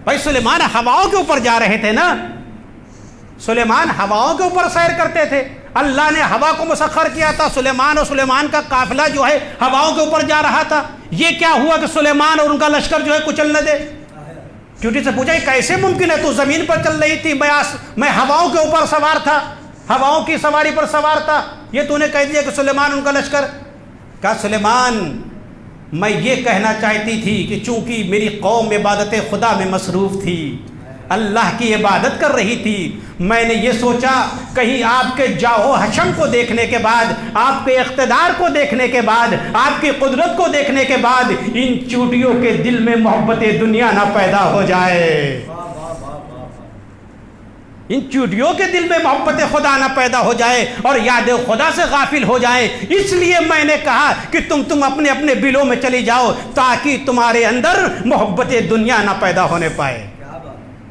Speaker 2: بھائی سلیمان ہواؤں کے اوپر جا رہے تھے نا، سلیمان ہواؤں کے اوپر سیر کرتے تھے. اللہ نے ہوا کو مسخر کیا تھا، سلیمان اور سلیمان کا قافلہ جو ہے ہواؤں کے اوپر جا رہا تھا. یہ کیا ہوا کہ سلیمان اور ان کا لشکر جو ہے کچل نہ دے؟ چیوٹی سے پوچھا یہ کیسے ممکن ہے؟ تو زمین پر چل رہی تھی، میں ہواؤں کے اوپر سوار تھا، ہواؤں کی سواری پر سوار تھا، یہ تو نے کہہ دیا کہ سلیمان ان کا لشکر. کہا سلیمان میں یہ کہنا چاہتی تھی کہ چونکہ میری قوم عبادت خدا میں مصروف تھی، اللہ کی عبادت کر رہی تھی، میں نے یہ سوچا کہیں آپ کے جاہو حشم کو دیکھنے کے بعد، آپ کے اقتدار کو دیکھنے کے بعد، آپ کی قدرت کو دیکھنے کے بعد ان چوٹیوں کے دل میں محبت دنیا نہ پیدا ہو جائے، ان چوٹیوں کے دل میں محبت خدا نہ پیدا ہو جائے اور یاد خدا سے غافل ہو جائے. اس لیے میں نے کہا کہ تم اپنے اپنے بلوں میں چلی جاؤ تاکہ تمہارے اندر محبت دنیا نہ پیدا ہونے پائے.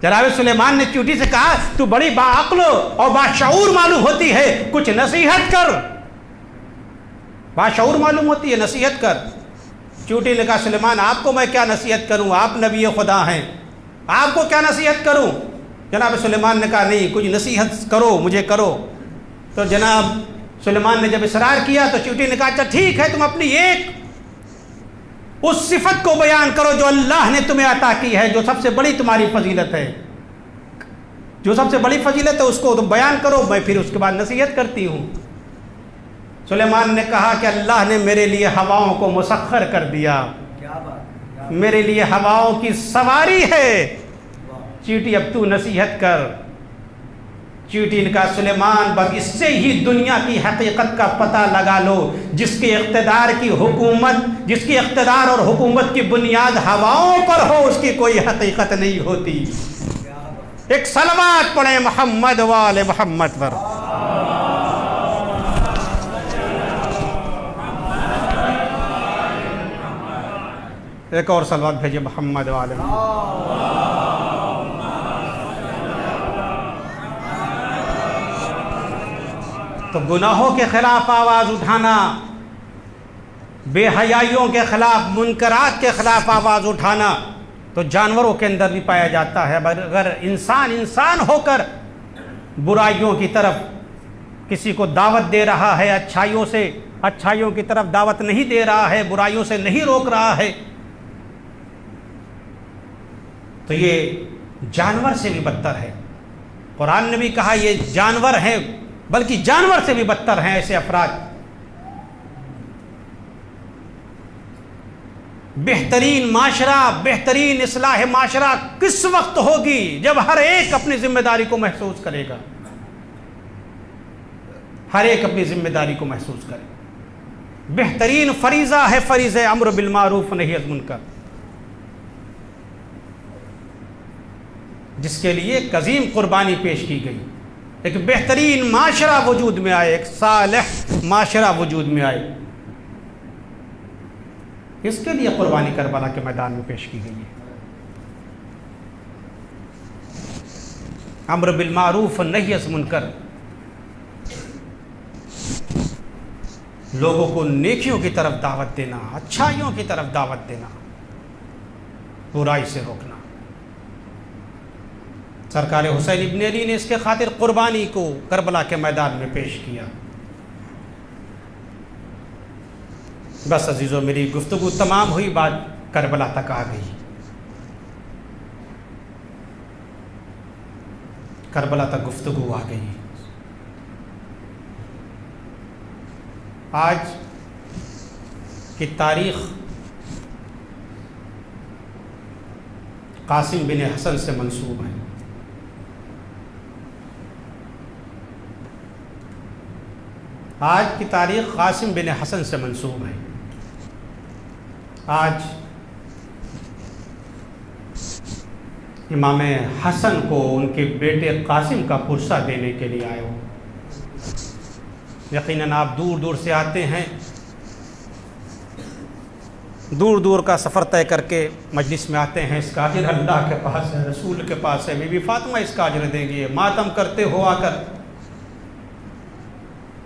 Speaker 2: جناب سلیمان نے چیوٹی سے کہا تو بڑی باعقل اور باشعور معلوم ہوتی ہے، کچھ نصیحت کر. باشعور معلوم ہوتی ہے، نصیحت کر. چیوٹی نے کہا سلیمان آپ کو میں کیا نصیحت کروں، آپ نبی خدا ہیں، آپ کو کیا نصیحت کروں؟ جناب سلیمان نے کہا نہیں کچھ نصیحت کرو مجھے کرو. تو جناب سلیمان نے جب اصرار کیا تو چیوٹی نے کہا اچھا ٹھیک ہے، تم اپنی ایک اس صفت کو بیان کرو جو اللہ نے تمہیں عطا کی ہے، جو سب سے بڑی تمہاری فضیلت ہے، جو سب سے بڑی فضیلت ہے اس کو تم بیان کرو، میں پھر اس کے بعد نصیحت کرتی ہوں. سلیمان نے کہا کہ اللہ نے میرے لیے ہواؤں کو مسخر کر دیا، میرے لیے ہواؤں کی سواری ہے. چیوٹی اب تو نصیحت کر. چیوٹی نے کہا سلیمان بس اس سے ہی دنیا کی حقیقت کا پتہ لگا لو، جس کے اقتدار کی حکومت، جس کی اقتدار اور حکومت کی بنیاد ہواؤں پر ہو اس کی کوئی حقیقت نہیں ہوتی. ایک صلوات پڑھیں محمد وآل محمد پر. ایک اور صلوات بھیجے محمد وآل محمد. تو گناہوں کے خلاف آواز اٹھانا، بے حیائیوں کے خلاف، منکرات کے خلاف آواز اٹھانا تو جانوروں کے اندر بھی پایا جاتا ہے. اگر انسان ہو کر برائیوں کی طرف کسی کو دعوت دے رہا ہے، اچھائیوں کی طرف دعوت نہیں دے رہا ہے، برائیوں سے نہیں روک رہا ہے، تو یہ جانور سے بھی بدتر ہے. قرآن نے بھی کہا یہ جانور ہیں، بلکہ جانور سے بھی بدتر ہیں ایسے افراد. بہترین معاشرہ، بہترین اصلاح معاشرہ کس وقت ہوگی؟ جب ہر ایک اپنی ذمہ داری کو محسوس کرے گا، ہر ایک اپنی ذمہ داری کو محسوس کرے. بہترین فریضہ ہے فریضہ امر بالمعروف نہی عن المنکر، جس کے لیے ایک عظیم قربانی پیش کی گئی. ایک بہترین معاشرہ وجود میں آئے، ایک صالح معاشرہ وجود میں آئے، اس کے لیے قربانی کربلا کے میدان میں پیش کی گئی ہے. امر بالمعروف نہی عن المنکر، لوگوں کو نیکیوں کی طرف دعوت دینا، اچھائیوں کی طرف دعوت دینا، برائی سے روکنا. سرکار حسین ابن علی نے اس کے خاطر قربانی کو کربلا کے میدان میں پیش کیا. بس عزیزو میری گفتگو تمام ہوئی، بات کربلا تک آ گئی. کربلا تک گفتگو آ گئی. آج کی تاریخ قاسم بن حسن سے منسوب ہے. آج کی تاریخ قاسم بن حسن سے منسوب ہے. آج امام حسن کو ان کے بیٹے قاسم کا پرسہ دینے کے لیے آئے ہو. یقیناً آپ دور دور سے آتے ہیں دور دور کا سفر طے کر کے مجلس میں آتے ہیں، اس کا اجر اللہ کے پاس ہے، رسول کے پاس ہے، بی بی فاطمہ اس کا اجر دیں گی، ماتم کرتے ہو آ کر،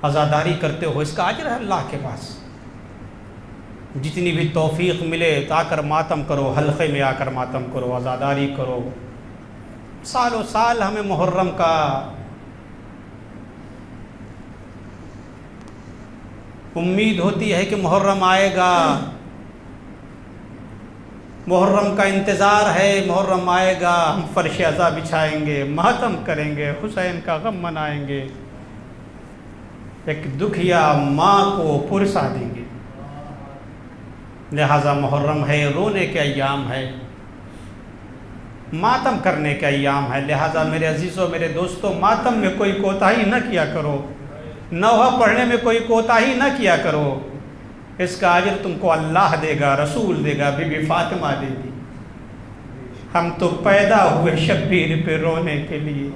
Speaker 2: عزاداری کرتے ہو، اس کا اجر ہے اللہ کے پاس۔ جتنی بھی توفیق ملے تو آ کر ماتم کرو، حلقے میں آ کر ماتم کرو، عزاداری کرو۔ سالوں سال ہمیں محرم کا امید ہوتی ہے کہ محرم آئے گا، محرم کا انتظار ہے، محرم آئے گا، ہم فرش عزا بچھائیں گے، ماتم کریں گے، حسین کا غم منائیں گے، ایک دکھیا ماں کو پرسا دیں گے۔ لہذا محرم ہے، رونے کے ایام ہے، ماتم کرنے کے ایام ہے۔ لہذا میرے عزیزوں، میرے دوستوں، ماتم میں کوئی کوتاہی نہ کیا کرو، نوحہ پڑھنے میں کوئی کوتاہی نہ کیا کرو، اس کا اجر تم کو اللہ دے گا، رسول دے گا، بی بی فاطمہ دے گی۔ ہم تو پیدا ہوئے شبیر پہ رونے کے لیے۔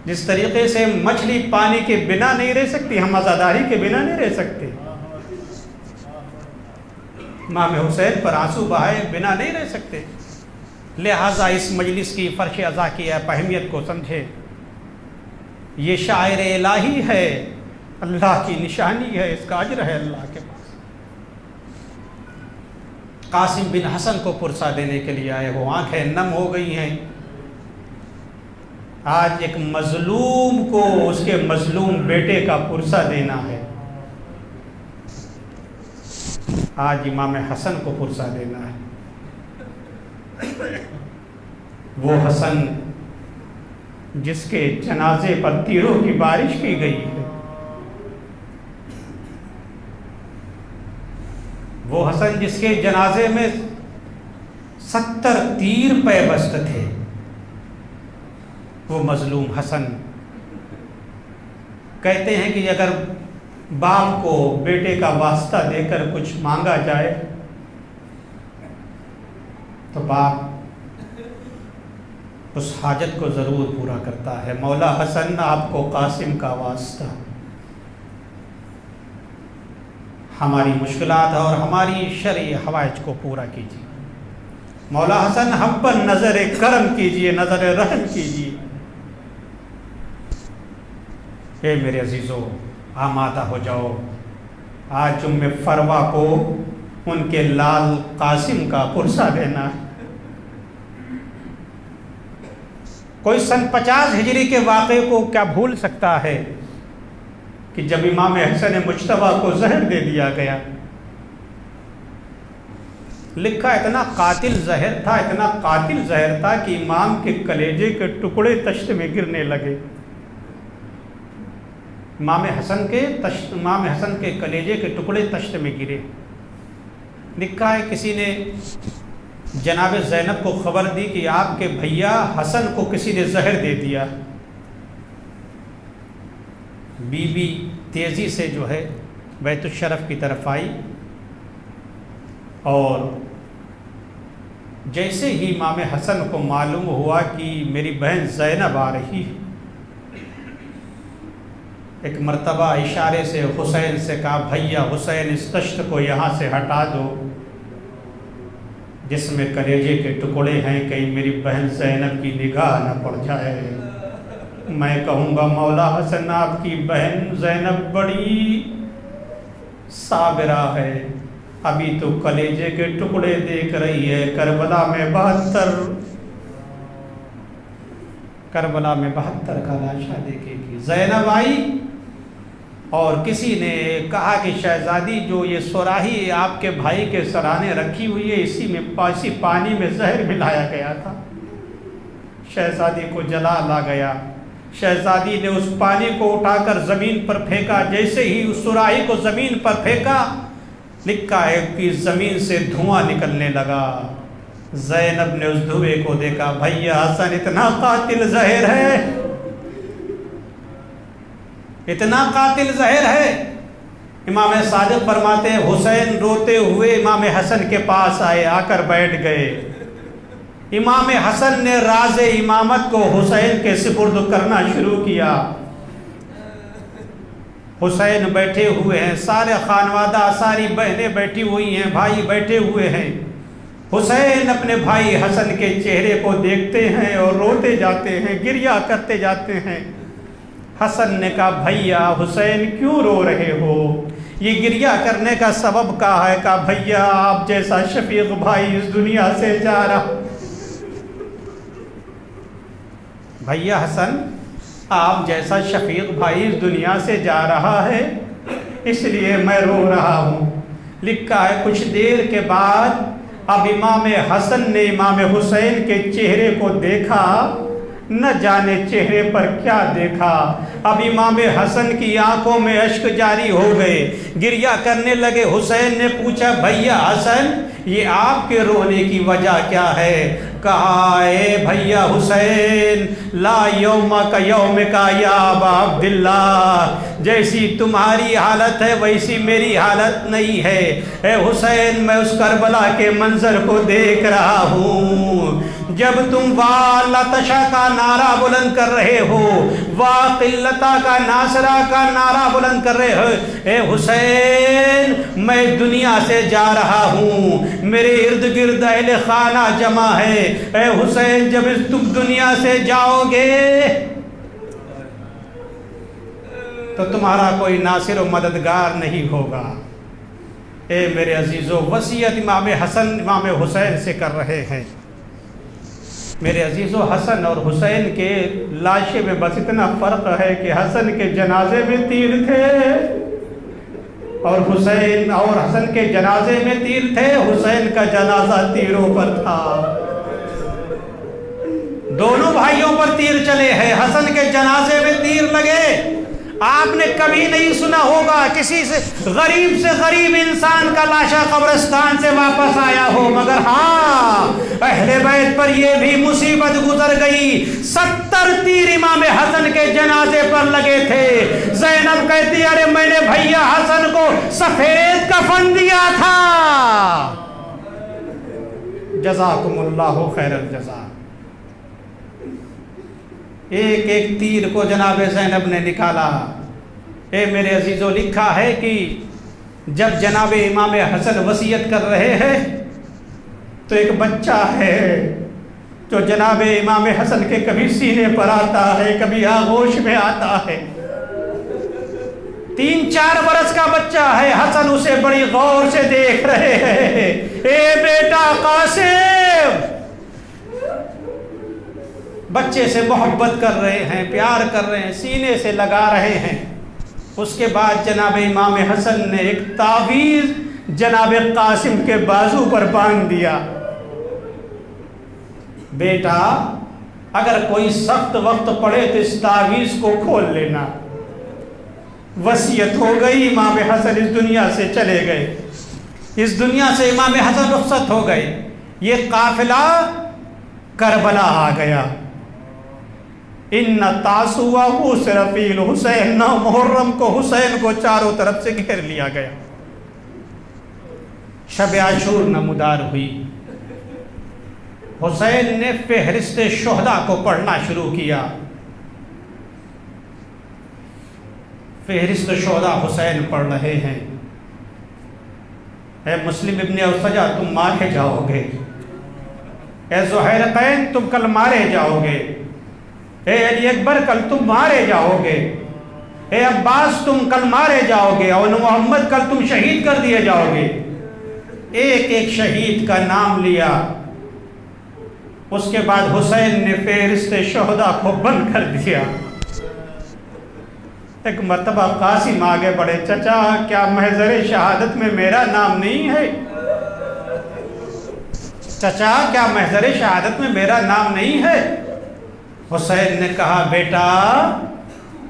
Speaker 2: جس طریقے سے مچھلی پانی کے بنا نہیں رہ سکتی، ہم عزاداری کے بنا نہیں رہ سکتے۔ امام حسین پر آنسو بہائے بنا نہیں رہ سکتے۔ لہٰذا اس مجلس کی فرش عزا کی اہمیت کو سمجھے۔ یہ شاعر الہی ہے، اللہ کی نشانی ہے، اس کا اجر ہے اللہ کے پاس۔ قاسم بن حسن کو پرسا دینے کے لیے آئے، وہ آنکھیں نم ہو گئی ہیں۔ آج ایک مظلوم کو اس کے مظلوم بیٹے کا پرسا دینا ہے، آج امام حسن کو پرسا دینا ہے۔ وہ حسن جس کے جنازے پر تیروں کی بارش کی گئی ہے، وہ حسن جس کے جنازے میں 70 تیر پیوست تھے، وہ مظلوم حسن۔ کہتے ہیں کہ اگر باپ کو بیٹے کا واسطہ دے کر کچھ مانگا جائے تو باپ اس حاجت کو ضرور پورا کرتا ہے۔ مولا حسن آپ کو قاسم کا واسطہ، ہماری مشکلات اور ہماری شرعی حوائج کو پورا کیجیے۔ مولا حسن ہم پر نظر کرم کیجیے، نظر رحم کیجیے۔ اے میرے عزیزو، آمادہ ہو جاؤ، آج جمعہ فروا کو ان کے لال قاسم کا پرسا دینا ہے۔ کوئی سن 50 ہجری کے واقعے کو کیا بھول سکتا ہے کہ جب امام حسن مجتبیٰ کو زہر دے دیا گیا، لکھا اتنا قاتل زہر تھا، اتنا قاتل زہر تھا کہ امام کے کلیجے کے ٹکڑے تشت میں گرنے لگے۔ امام حسن کے کلیجے کے ٹکڑے تشت میں گرے۔ لکھا ہے کسی نے جناب زینب کو خبر دی کہ آپ کے بھیا حسن کو کسی نے زہر دے دیا۔ بی بی تیزی سے جو ہے بیت الشرف کی طرف آئی، اور جیسے ہی امام حسن کو معلوم ہوا کہ میری بہن زینب آ رہی ہے، ایک مرتبہ اشارے سے حسین سے کہا، بھیا حسین اس تشت کو یہاں سے ہٹا دو، جس میں کلیجے کے ٹکڑے ہیں، کہیں میری بہن زینب کی نگاہ نہ پڑ جائے۔ میں کہوں گا مولا حسن آپ کی بہن زینب بڑی صابرہ ہے، ابھی تو کلیجے کے ٹکڑے دیکھ رہی ہے، کربلا میں 72 کا لاشا دیکھے گی۔ زینب آئی اور کسی نے کہا کہ شہزادی جو یہ سوراہی آپ کے بھائی کے سرانے رکھی ہوئی ہے، اسی پانی میں زہر ملایا گیا تھا۔ شہزادی کو جلال آ گیا، شہزادی نے اس پانی کو اٹھا کر زمین پر پھینکا، جیسے ہی اس سراہی کو زمین پر پھینکا، لکھا ہے کہ زمین سے دھواں نکلنے لگا۔ زینب نے اس دھوئے کو دیکھا، بھیا حسن اتنا قاتل زہر ہے، اتنا قاتل زہر ہے۔ امام صادق فرماتے ہیں حسین روتے ہوئے امام حسن کے پاس آئے، آ کر بیٹھ گئے۔ امام حسن نے راز امامت کو حسین کے سپرد کرنا شروع کیا۔ حسین بیٹھے ہوئے ہیں، سارے خانوادہ، ساری بہنیں بیٹھی ہوئی ہیں، بھائی بیٹھے ہوئے ہیں۔ حسین اپنے بھائی حسن کے چہرے کو دیکھتے ہیں اور روتے جاتے ہیں، گریہ کرتے جاتے ہیں۔ حسن نے کہا بھیا حسین کیوں رو رہے ہو؟ یہ گریہ کرنے کا سبب کیا ہے؟ کہا بھیا آپ جیسا شفیق بھائی اس دنیا سے جا رہا۔ بھیا حسن آپ جیسا شفیق بھائی اس دنیا سے جا رہا ہے، اس لیے میں رو رہا ہوں۔ لکھا ہے کچھ دیر کے بعد اب امام حسن نے امام حسین کے چہرے کو دیکھا، نہ جانے چہرے پر کیا دیکھا۔ اب امام حسن کی آنکھوں میں اشک جاری ہو گئے، گریہ کرنے لگے۔ حسین نے پوچھا بھیا حسن یہ آپ کے رونے کی وجہ کیا ہے؟ کہا اے بھیا حسین لا یوم کا یوم کا یا ابا عبداللہ، جیسی تمہاری حالت ہے ویسی میری حالت نہیں ہے۔ اے حسین میں اس کربلا کے منظر کو دیکھ رہا ہوں جب تم واہ لتشا کا نعرہ بلند کر رہے ہو، واہ قلتا کا ناصرہ کا نعرہ بلند کر رہے ہو۔ اے حسین میں دنیا سے جا رہا ہوں، میرے ارد گرد اہل خانہ جمع ہے۔ اے حسین جب تم دنیا سے جاؤ گے تو تمہارا کوئی ناصر و مددگار نہیں ہوگا۔ اے میرے عزیزو وصیت امام حسن امام حسین سے کر رہے ہیں۔ میرے عزیزو حسن اور حسین کے لاشے میں بس اتنا فرق ہے کہ حسن کے جنازے میں تیر تھے اور حسن کے جنازے میں تیر تھے، حسین کا جنازہ تیروں پر تھا۔ دونوں بھائیوں پر تیر چلے ہیں، حسن کے جنازے میں تیر لگے۔ آپ نے کبھی نہیں سنا ہوگا کسی سے غریب انسان کا لاشا قبرستان سے واپس آیا ہو، مگر ہاں اہل بیت پر یہ بھی مصیبت گزر گئی۔ 70 تیر امام حسن کے جنازے پر لگے تھے۔ زینب کہتی ارے میں نے بھیا حسن کو سفید کفن دیا تھا۔ جزاکم اللہ خیر الجزا۔ ایک ایک تیر کو جناب زینب نے نکالا۔ اے میرے عزیزو لکھا ہے کہ جب جناب امام حسن وصیت کر رہے ہیں تو ایک بچہ ہے جو جناب امام حسن کے کبھی سینے پر آتا ہے، کبھی آغوش میں آتا ہے۔ 3-4 برس کا بچہ ہے، حسن اسے بڑی غور سے دیکھ رہے ہیں۔ اے بیٹا قاسم، بچے سے محبت کر رہے ہیں، پیار کر رہے ہیں، سینے سے لگا رہے ہیں۔ اس کے بعد جناب امام حسن نے ایک تعویذ جناب قاسم کے بازو پر باندھ دیا۔ بیٹا اگر کوئی سخت وقت پڑے تو اس تعویذ کو کھول لینا۔ وصیت ہو گئی، امام حسن اس دنیا سے چلے گئے، اس دنیا سے امام حسن رخصت ہو گئے۔ یہ قافلہ کربلا آ گیا۔ ان تاسوہ سرفیل حسین، 9 محرم کو حسین کو چاروں طرف سے گھیر لیا گیا۔ شب عاشور نمودار ہوئی۔ حسین نے فہرست شہداء کو پڑھنا شروع کیا۔ فہرست شہداء حسین پڑھ رہے ہیں۔ اے مسلم ابن اوسجہ تم مارے جاؤ گے، اے زہیرقین تم کل مارے جاؤ گے، اے علی اکبر کل تم مارے جاؤ گے، اے عباس تم کل مارے جاؤ گے، اور محمد کل تم شہید کر دیے جاؤ گے۔ ایک ایک شہید کا نام لیا۔ اس کے بعد حسین نے فہرست شہداء کو بند کر دیا۔ ایک مرتبہ قاسم آگے بڑھے، چچا کیا محضر شہادت میں میرا نام نہیں ہے؟ چچا کیا محضر شہادت میں میرا نام نہیں ہے؟ حسین نے کہا بیٹا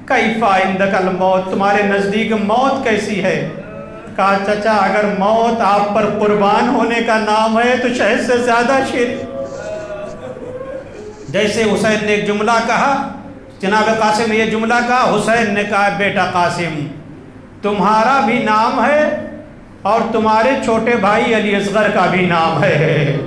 Speaker 2: کیف عندک الموت، تمہارے نزدیک موت کیسی ہے؟ کہا چچا اگر موت آپ پر قربان ہونے کا نام ہے تو شہد سے زیادہ شرک۔ جیسے حسین نے ایک جملہ کہا، جناب قاسم نے یہ جملہ کہا، حسین نے کہا بیٹا قاسم تمہارا بھی نام ہے اور تمہارے چھوٹے بھائی علی اصغر کا بھی نام ہے،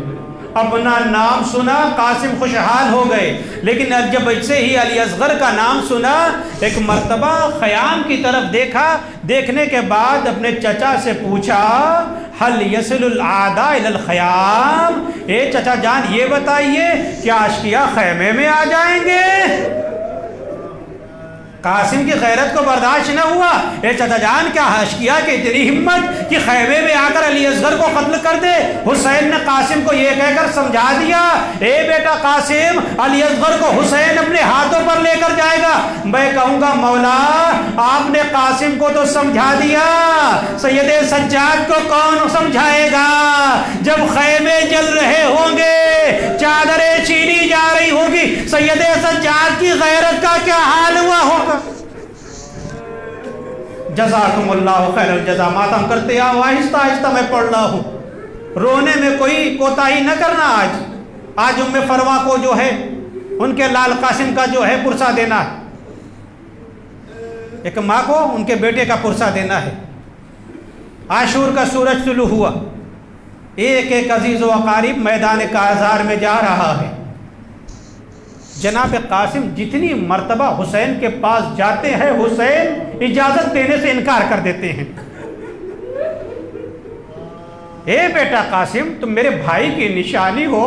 Speaker 2: اپنا نام سنا قاسم خوشحال ہو گئے، لیکن جب سے ہی علی اصغر کا نام سنا ایک مرتبہ خیام کی طرف دیکھا، دیکھنے کے بعد اپنے چچا سے پوچھا حل یصل العاداء الی الخیام، اے چچا جان یہ بتائیے کیا اشقیاء خیمے میں آ جائیں گے؟ قاسم کی غیرت کو برداشت نہ ہوا، اے چچا جان کیا اشقیاء کی اتنی ہمت کہ خیمے میں آ کر علی اصغر کو قتل کر دے؟ حسین نے قاسم کو یہ کہہ کر سمجھا دیا، اے بیٹا قاسم علی اصغر کو حسین اپنے ہاتھوں پر لے کر جائے گا۔ میں کہوں گا مولا آپ نے قاسم کو تو سمجھا دیا، سید سجاد کو کون سمجھائے گا؟ جب خیمے جل رہے ہوں گے، چادریں چھینی جا رہی ہوگی، سید سجاد کی غیرت کا کیا حال ہوا ہوگا؟ جزاکم اللہ خیر الجزا۔ ماتم کرتے آؤ، آہستہ آہستہ میں پڑھ رہا ہوں، رونے میں کوئی کوتاہی نہ کرنا۔ آج ام فروا کو جو ہے ان کے لال قاسم کا جو ہے پرسہ دینا ہے، ایک ماں کو ان کے بیٹے کا پرسہ دینا ہے۔ عاشور کا سورج طلوع ہوا، ایک ایک عزیز و اقارب میدان کارزار میں جا رہا ہے۔ جناب قاسم جتنی مرتبہ حسین کے پاس جاتے ہیں حسین اجازت دینے سے انکار کر دیتے ہیں۔ اے بیٹا قاسم تم میرے بھائی کی نشانی ہو،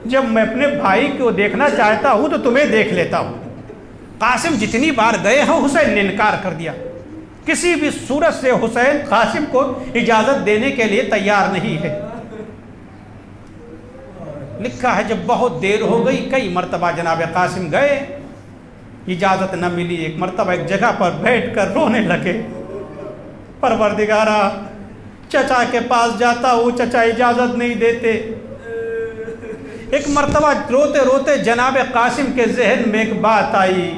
Speaker 2: جب میں اپنے بھائی کو دیکھنا چاہتا ہوں تو تمہیں دیکھ لیتا ہوں۔ قاسم جتنی بار گئے ہیں حسین نے انکار کر دیا، کسی بھی صورت سے حسین قاسم کو اجازت دینے کے لیے تیار نہیں ہے۔ لکھا ہے جب بہت دیر ہو گئی، کئی مرتبہ جناب قاسم گئے، اجازت نہ ملی۔ ایک مرتبہ ایک جگہ پر بیٹھ کر رونے لگے، پروردگارا چچا کے پاس جاتا ہوں، چچا اجازت نہیں دیتے۔ ایک مرتبہ روتے روتے جناب قاسم کے ذہن میں ایک بات آئی،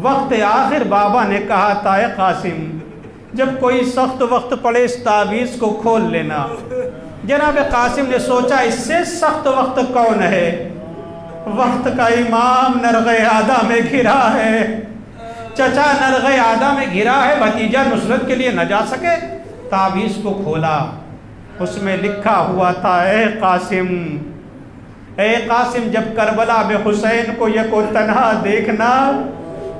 Speaker 2: وقت آخر بابا نے کہا تھا اے قاسم جب کوئی سخت وقت پڑے اس تعویذ کو کھول لینا۔ جناب قاسم نے سوچا اس سے سخت وقت کون ہے؟ وقت کا امام نرغ عادہ میں گھرا ہے، چچا نرغ عادہ میں گھرا ہے، بھتیجا نصرت کے لیے نہ جا سکے۔ تعویذ کو کھولا، اس میں لکھا ہوا تھا اے قاسم جب کربلا میں حسین کو یکو تنہا دیکھنا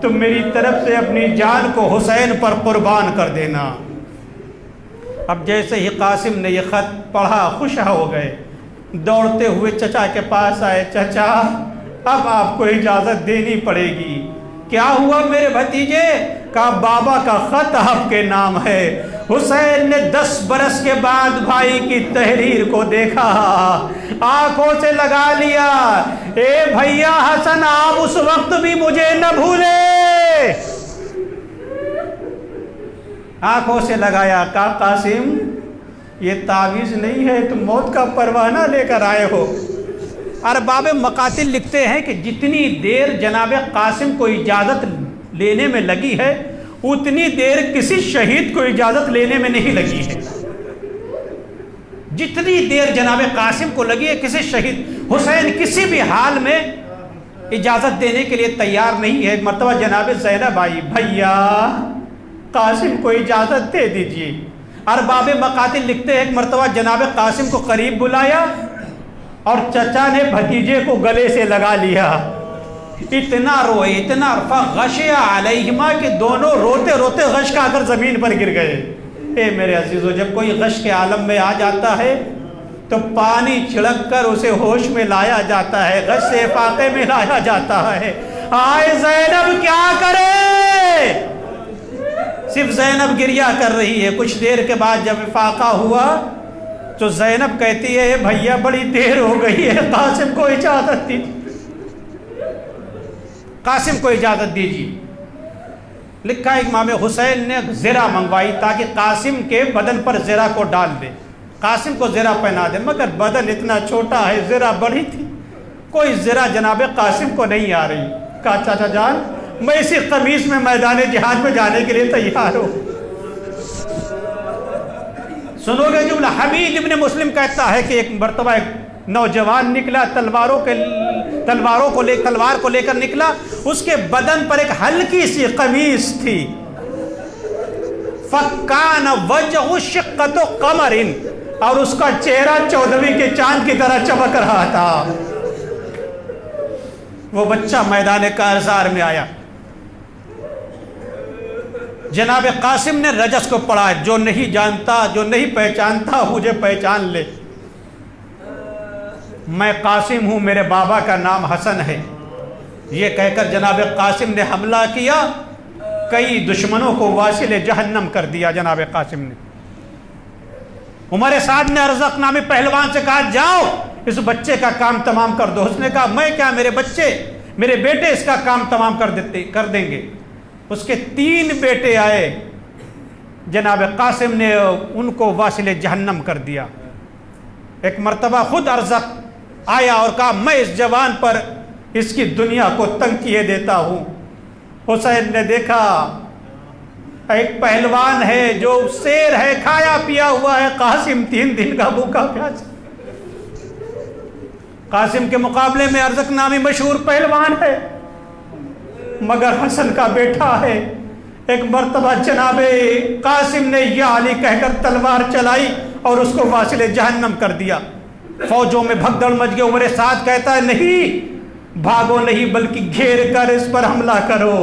Speaker 2: تو میری طرف سے اپنی جان کو حسین پر قربان کر دینا۔ اب جیسے ہی قاسم نے یہ خط پڑھا خوش ہو گئے، دوڑتے ہوئے چچا کے پاس آئے، چچا اب آپ کو اجازت دینی پڑے گی۔ کیا ہوا میرے بھتیجے؟ کہا بابا کا خط آپ کے نام ہے۔ حسین نے 10 برس کے بعد بھائی کی تحریر کو دیکھا، آنکھوں سے لگا لیا، اے بھیا حسن آپ اس وقت بھی مجھے نہ بھولے۔ آنکھوں سے لگایا، کہا قاسم یہ تعویذ نہیں ہے، تم موت کا پروانہ لے کر آئے ہو۔ ارباب مقاتل لکھتے ہیں کہ جتنی دیر جناب قاسم کو اجازت لینے میں لگی ہے اتنی دیر کسی شہید کو اجازت لینے میں نہیں لگی ہے۔ جتنی دیر جناب قاسم کو لگی ہے کسی شہید، حسین کسی بھی حال میں اجازت دینے کے لیے تیار نہیں ہے۔ ایک مرتبہ جناب زینب آئی، بھیا قاسم کو اجازت دے دیجئے۔ ارباب مقاتل لکھتے ہیں ایک مرتبہ جناب قاسم کو قریب بلایا اور چچا نے بھتیجے کو گلے سے لگا لیا، اتنا روئے اتنا فغشیا علیہما کہ دونوں روتے روتے غش کھا کر زمین پر گر گئے۔ اے میرے عزیزو جب کوئی غش کے عالم میں آ جاتا ہے تو پانی چھڑک کر اسے ہوش میں لایا جاتا ہے، غش سے افاقے میں لایا جاتا ہے۔ آئے زینب کیا کرے؟ صرف زینب گریہ کر رہی ہے۔ کچھ دیر کے بعد جب افاقہ ہوا تو زینب کہتی ہے بھیا بڑی دیر ہو گئی ہے، قاسم کو اجازت دی، قاسم کو اجازت دیجیے۔ لکھا ہے امام حسین نے زرہ منگوائی تاکہ قاسم کے بدن پر زرہ کو ڈال دے، قاسم کو زرہ پہنا دے، مگر بدن اتنا چھوٹا ہے، زرہ بڑی تھی، کوئی زرہ جناب قاسم کو نہیں آ رہی۔ کہا چاچا جان میں اسی قمیص میں میدان جہاد میں جانے کے لیے تیار ہوں۔ سنو گے جملہ، حمید ابن مسلم کہتا ہے کہ ایک مرتبہ ایک نوجوان نکلا، تلوار کو لے کر نکلا، اس کے بدن پر ایک ہلکی سی قمیص تھی، فَكَانَ وَجْهُ شِقَّةُ قَمَرٍ، اور اس کا چہرہ 14ویں کے چاند کی طرح چمک رہا تھا۔ وہ بچہ میدان کارزار میں آیا، جناب قاسم نے رجس کو پڑھا، جو نہیں جانتا، جو نہیں پہچانتا مجھے پہچان لے، میں قاسم ہوں، میرے بابا کا نام حسن ہے۔ یہ کہہ کر جناب قاسم نے حملہ کیا، کئی دشمنوں کو واصل جہنم کر دیا جناب قاسم نے۔ عمر سعد نے ارزق نامی پہلوان سے کہا جاؤ اس بچے کا کام تمام کر دو۔ اس نے کہا میں کیا، میرے بچے، میرے بیٹے اس کا کام تمام کر دیں گے۔ اس کے 3 بیٹے آئے، جناب قاسم نے ان کو واصل جہنم کر دیا۔ ایک مرتبہ خود ارزق آیا اور کہا میں اس جوان پر اس کی دنیا کو تنگ کیے دیتا ہوں۔ حسین نے دیکھا ایک پہلوان ہے جو شیر ہے، کھایا پیا ہوا ہے، قاسم 3 دن کا بھوکا پیاسا۔ قاسم کے مقابلے میں ارزق نامی مشہور پہلوان ہے، مگر حسن کا بیٹا ہے۔ ایک مرتبہ جناب قاسم نے یا علی کہہ کر تلوار چلائی اور اس کو واصل جہنم کر دیا۔ فوجوں میں بھگدڑ مچ گئی۔ عمر سعد کہتا ہے نہیں، بھاگو نہیں بلکہ گھیر کر اس پر حملہ کرو۔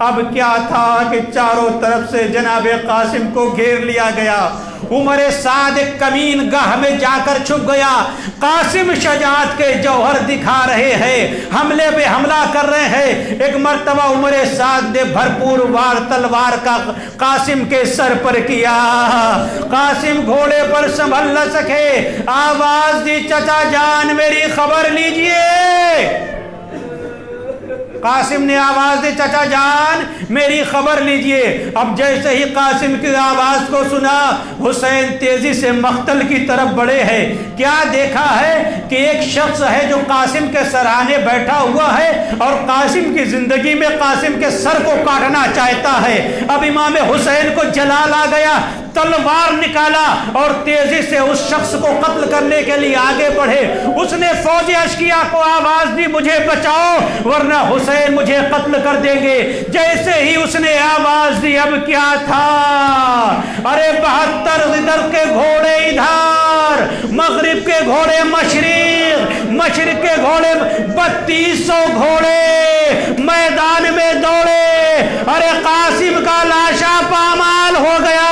Speaker 2: اب کیا تھا کہ چاروں طرف سے جناب قاسم کو گھیر لیا گیا۔ عمر سعد ایک کمین گاہ میں جا کر چھپ گیا۔ قاسم شجاعت کے جوہر دکھا رہے ہیں، حملے پہ حملہ کر رہے ہیں۔ ایک مرتبہ عمر سعد نے بھرپور وار تلوار کا قاسم کے سر پر کیا۔ قاسم گھوڑے پر سنبھل نہ سکے، آواز دی چچا جان میری خبر لیجئے۔ قاسم نے آواز دی چچا جان میری خبر لیجئے۔ اب جیسے ہی قاسم کی آواز کو سنا، حسین تیزی سے مقتل کی طرف بڑھے ہیں۔ کیا دیکھا ہے کہ ایک شخص ہے جو قاسم کے سرانے بیٹھا ہوا ہے اور قاسم کی زندگی میں قاسم کے سر کو کاٹنا چاہتا ہے۔ اب امام حسین کو جلال آ گیا، تلوار نکالا اور تیزی سے اس شخص کو قتل کرنے کے لیے آگے بڑھے۔ اس نے فوج اشکیا کو آواز دی مجھے بچاؤ ورنہ حسین مجھے قتل کر دیں گے۔ جیسے ہی اس نے آواز دی اب کیا تھا، ارے 72 ادھر کے گھوڑے ادھر، مغرب کے گھوڑے مشرق، مشرق کے گھوڑے 3200 گھوڑے میدان میں دوڑے۔ ارے قاسم کا لاشا پامال ہو گیا،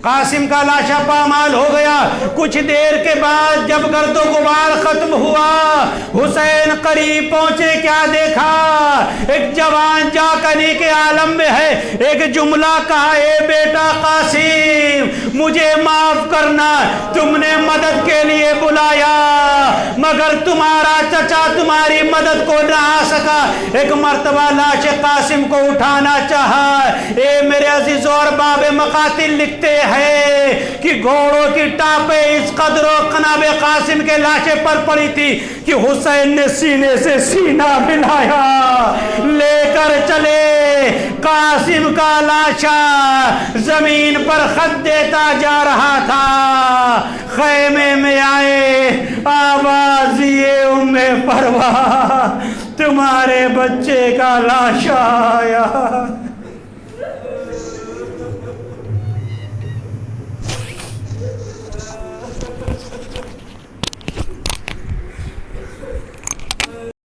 Speaker 2: قاسم کا لاشا پامال ہو گیا۔ کچھ دیر کے بعد جب گرد و غبار ختم ہوا، حسین قریب پہنچے، کیا دیکھا، ایک جوان جا کنی کے عالم میں ہے۔ ایک جملہ کہا، اے بیٹا قاسم مجھے معاف کرنا، تم نے مدد کے لیے بلایا مگر تمہارا چچا تمہاری مدد کو نہ آ سکا۔ ایک مرتبہ لاش قاسم کو اٹھانا چاہا۔ اے میرے عزیزوں اور باب مقاتل لکھتے ہیں کہ گھوڑوں کی ٹاپیں اس قدر و قناب قاسم کے لاشے پر پڑی تھی کہ حسین نے سینے سے سینہ ملایا، لے کر چلے۔ قاسم کا لاشا زمین پر خط دیتا جا رہا تھا۔ خیمے میں آئے، آواز دیے ام پرواز تمہارے بچے کا لاشا آیا۔